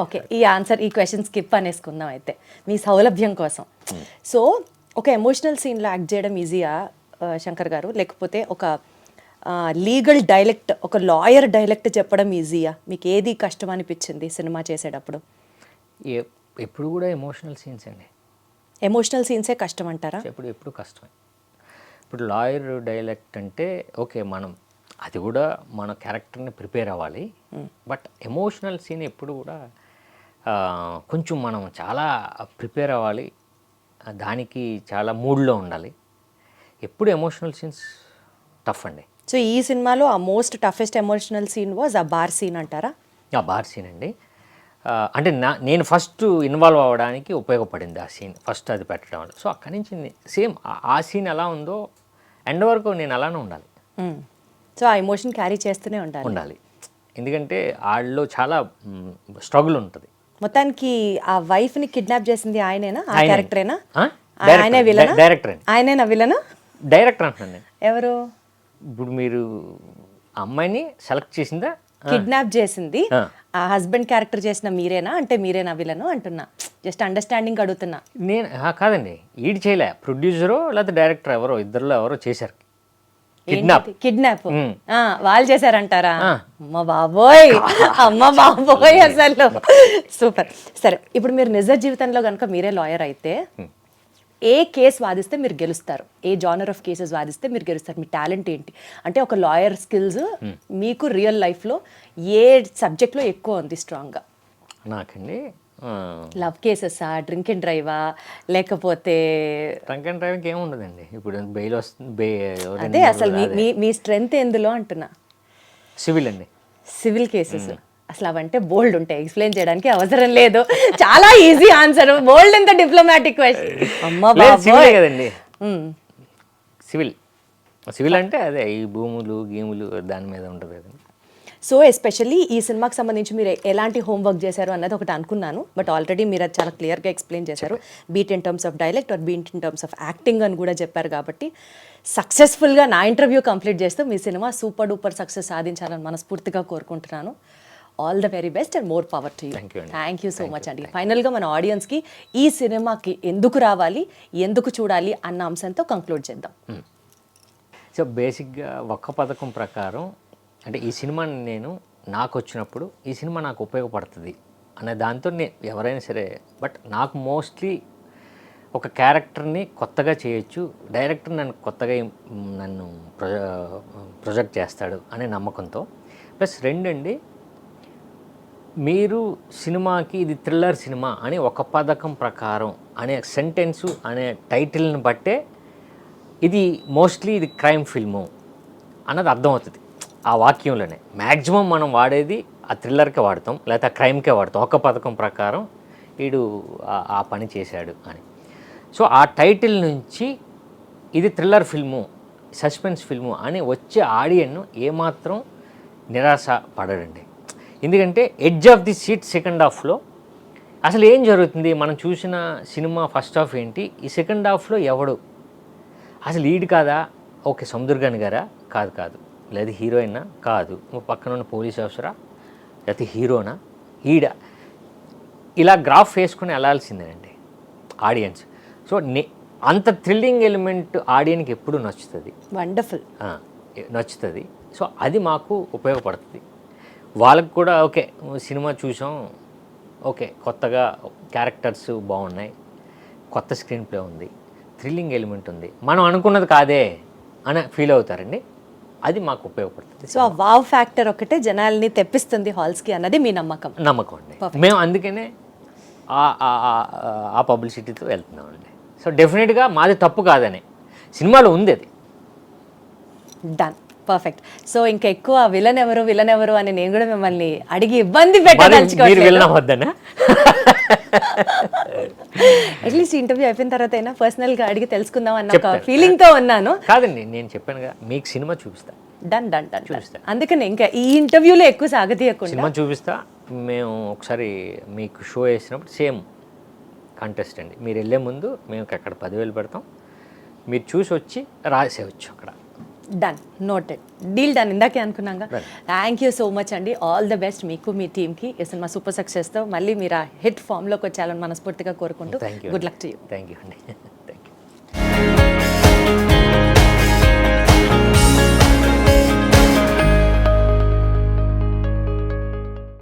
Speaker 2: Okay, ఈ ఆన్సర్, ఈ క్వశ్చన్ స్కిప్ అనేసుకుందాం అయితే మీ సౌలభ్యం కోసం. సో ఒక ఎమోషనల్ సీన్లో యాక్ట్ చేయడం ఈజీయా శంకర్ గారు, లేకపోతే ఒక లీగల్ డైలెక్ట్, ఒక లాయర్ డైలెక్ట్ చెప్పడం ఈజీయా? మీకు ఏది కష్టం అనిపించింది సినిమా చేసేటప్పుడు?
Speaker 3: ఎప్పుడు కూడా ఎమోషనల్ సీన్స్ అండి.
Speaker 2: ఎమోషనల్ సీన్సే కష్టం అంటారా?
Speaker 3: ఎప్పుడు కష్టమే. ఇప్పుడు లాయర్ డైలెక్ట్ అంటే ఓకే, మనం అది కూడా మన క్యారెక్టర్ని ప్రిపేర్ అవ్వాలి. బట్ ఎమోషనల్ సీన్ ఎప్పుడు కూడా కొంచెం మనం చాలా ప్రిపేర్ అవ్వాలి, దానికి చాలా మూడ్లో ఉండాలి. ఎప్పుడు ఎమోషనల్ సీన్స్ టఫ్ అండి.
Speaker 2: సో ఈ సినిమాలో ఆ most toughest emotional scene was ఆ బార్ సీన్ అంటారా?
Speaker 3: ఆ బార్ సీన్ అండి. అంటే నేను ఫస్ట్ ఇన్వాల్వ్ అవ్వడానికి ఉపయోగపడింది ఆ సీన్, ఫస్ట్ అది పెట్టడం వల్ల. సో అక్కడి నుంచి సేమ్ ఆ సీన్ ఎలా ఉందో ఎండ్ వరకు నేను అలానే ఉండాలి.
Speaker 2: సో ఆ ఎమోషన్ క్యారీ చేస్తూనే ఉండాలి.
Speaker 3: ఎందుకంటే వాళ్ళలో చాలా స్ట్రగుల్ ఉంటుంది.
Speaker 2: మొత్తానికి ఆ వైఫ్ని కిడ్నాప్ చేసింది ఆయనేనా? ఆ క్యారెక్టరేనా?
Speaker 3: ఆయనే డైరెక్టర్ అండి.
Speaker 2: ఆయనేనా విలన్?
Speaker 3: డైరెక్టర్ అంటున్నాను నేను.
Speaker 2: ఎవరు?
Speaker 3: ఇప్పుడు మీరు అమ్మాయిని సెలెక్ట్ చేసిందా?
Speaker 2: కిడ్నాప్ చేసింది ఆ హస్బెండ్ క్యారెక్టర్ చేసిన మీరేనా? అంటే మీరేనా విలను అంటున్నా, జస్ట్ అండర్స్టాండింగ్ అడుగుతున్నా.
Speaker 3: నేను కాదండి, ఈడు చేయలే, ప్రొడ్యూసరో లేకపోతే డైరెక్టర్ ఎవరో ఇద్దరులో ఎవరో చేశారు
Speaker 2: కిడ్నాప్. వాళ్ళు చేశారంటారా? అమ్మ బాబోయ్, అమ్మ బాబోయ్, అసలు సూపర్. సరే, ఇప్పుడు మీరు నిజ జీవితంలో కనుక మీరే లాయర్ అయితే ఏ కేసు వాదిస్తే మీరు గెలుస్తారు? ఏ జానర్ ఆఫ్ కేసెస్ వాదిస్తే మీరు గెలుస్తారు? మీ టాలెంట్ ఏంటి? అంటే ఒక లాయర్ స్కిల్స్ మీకు రియల్ లైఫ్లో ఏ సబ్జెక్ట్లో ఎక్కువ ఉంది స్ట్రాంగ్గా?
Speaker 3: నాకండి
Speaker 2: లవ్ కేసెసా, డ్రింక్ అండ్ డ్రైవా, లేకపోతే?
Speaker 3: డ్రింక్ అండ్ డ్రైవింగ్ ఏముండదండి. ఇప్పుడు బెయిల్ వస్తుంది.
Speaker 2: అదే అసలు మీ స్ట్రెంగ్త్ ఎందులో అంటున్నా.
Speaker 3: సివిల్ అండి.
Speaker 2: సివిల్ కేసెస్ అసలు అవంటే బోల్డ్ ఉంటాయి, ఎక్స్ప్లెయిన్ చేయడానికి అవసరం లేదు, చాలా ఈజీ ఆన్సర్. బోల్డ్ ఎంత డిప్లొమాటిక్ క్వశ్చన్. అమ్మా
Speaker 3: సివిల్ కదండి. సివిల్ అంటే అదే ఈ భూములు గీములు దాని మీద ఉంటుంది కదండి.
Speaker 2: సో ఎస్పెషల్లీ ఈ సినిమాకి సంబంధించి మీరు ఎలాంటి హోంవర్క్ చేశారు అన్నది ఒకటి అనుకున్నాను, బట్ ఆల్రెడీ మీరు అది చాలా క్లియర్గా ఎక్స్ప్లెయిన్ చేశారు. Beat in terms of dialect or beat in terms of acting అని కూడా చెప్పారు. కాబట్టి సక్సెస్ఫుల్గా నా ఇంటర్వ్యూ కంప్లీట్ చేస్తూ మీ సినిమా సూపర్ డూపర్ సక్సెస్ సాధించాలని మనస్ఫూర్తిగా కోరుకుంటున్నాను. All the very best and more power to you. Thank you so much అండి. ఫైనల్గా మన ఆడియన్స్కి ఈ సినిమాకి ఎందుకు రావాలి, ఎందుకు చూడాలి అన్న అంశంతో కంక్లూడ్ చేద్దాం.
Speaker 3: సో బేసిక్గా ఒక్క పథకం ప్రకారం అంటే ఈ సినిమాని నేను నాకు వచ్చినప్పుడు ఈ సినిమా నాకు ఉపయోగపడుతుంది అనే దాంతో ఎవరైనా సరే, బట్ నాకు మోస్ట్లీ ఒక క్యారెక్టర్ని కొత్తగా చేయొచ్చు, డైరెక్టర్ నన్ను ప్రొజెక్ట్ చేస్తాడు అనే నమ్మకంతో. ప్లస్ రెండండి, మీరు సినిమాకి ఇది థ్రిల్లర్ సినిమా అని ఒక పథకం ప్రకారం అనే సెంటెన్సు అనే టైటిల్ని బట్టే ఇది మోస్ట్లీ ఇది క్రైమ్ ఫిల్ము అన్నది అర్థమవుతుంది. ఆ వాక్యంలోనే మ్యాక్సిమం మనం వాడేది ఆ థ్రిల్లర్కే వాడతాం, లేకపోతే ఆ క్రైమ్కే వాడతాం. ఒక పథకం ప్రకారం వీడు ఆ పని చేశాడు అని. సో ఆ టైటిల్ నుంచి ఇది థ్రిల్లర్ ఫిల్ము, సస్పెన్స్ ఫిల్ము అని వచ్చే ఆడియన్ను ఏమాత్రం నిరాశ పడడండి. ఎందుకంటే edge of the seat second హాఫ్లో అసలు ఏం జరుగుతుంది, మనం చూసిన సినిమా ఫస్ట్ హాఫ్ ఏంటి, ఈ సెకండ్ హాఫ్లో ఎవడు అసలు లీడ్ కాదా, ఓకే సముద్రగాని గారా, కాదు, లేదా హీరోయినా, కాదు, పక్కన ఉన్న పోలీస్ ఆఫీసరా, లేకపోతే హీరోనా, ఇలా గ్రాఫ్ వేసుకుని వెళ్ళాల్సిందేనండి ఆడియన్స్. సో అంత థ్రిల్లింగ్ ఎలిమెంట్ ఆడియన్కి ఎప్పుడు నచ్చుతుంది,
Speaker 2: వండర్ఫుల్
Speaker 3: నచ్చుతుంది. సో అది మాకు ఉపయోగపడుతుంది. వాళ్ళకు కూడా ఓకే సినిమా చూసాం, ఓకే కొత్తగా క్యారెక్టర్స్ బాగున్నాయి, కొత్త స్క్రీన్ ప్లే ఉంది, థ్రిల్లింగ్ ఎలిమెంట్ ఉంది, మనం అనుకున్నది కాదే అని ఫీల్ అవుతారండి. అది మాకు ఉపయోగపడుతుంది.
Speaker 2: సో ఆ వావ్ ఫ్యాక్టర్ ఒకటే జనాల్ని తెప్పిస్తుంది హాల్స్కి అన్నది మీ నమ్మకం
Speaker 3: అండి. మేము అందుకనే ఆ పబ్లిసిటీతో వెళ్తున్నామండి. సో డెఫినెట్గా మాది తప్పు కాదని సినిమాలో ఉంది అది.
Speaker 2: Done, perfect. సో ఇంకా ఎక్కువ విలన్ ఎవరు అని నేను కూడా మిమ్మల్ని అడిగి ఇబ్బంది పెట్టదలుచుకోవద్దా? అట్లీస్ట్ ఇంటర్వ్యూ అయిపోయిన తర్వాత అయినా పర్సనల్గా అడిగి తెలుసుకుందాం అన్న ఒక ఫీలింగ్తో ఉన్నాను.
Speaker 3: కాదండి, నేను చెప్పానుగా మీకు సినిమా చూపిస్తా.
Speaker 2: డన్ చూపిస్తా. అందుకని ఇంకా ఈ ఇంటర్వ్యూలో ఎక్కువ సాగతీయకుండా
Speaker 3: సినిమా చూపిస్తా. మేము ఒకసారి మీకు షో వేసినప్పుడు సేమ్ కంటెస్ట్ అండి. మీరు వెళ్ళే ముందు మేము అక్కడ 10,000 పెడతాం, మీరు చూసి వచ్చి రాసేవచ్చు అక్కడ.
Speaker 2: Done, noted, deal done. ఇందాకే అనుకున్నాగా. థ్యాంక్ యూ సో మచ్ అండి. ఆల్ ద బెస్ట్ మీకు, మీ టీమ్కి. ఈ సినిమా సూపర్ సక్సెస్తో మళ్ళీ మీరు ఆ హిట్ ఫామ్లోకి వచ్చాలని మనస్ఫూర్తిగా కోరుకుంటూ good luck to you.
Speaker 3: Thank you అండి. Thank you.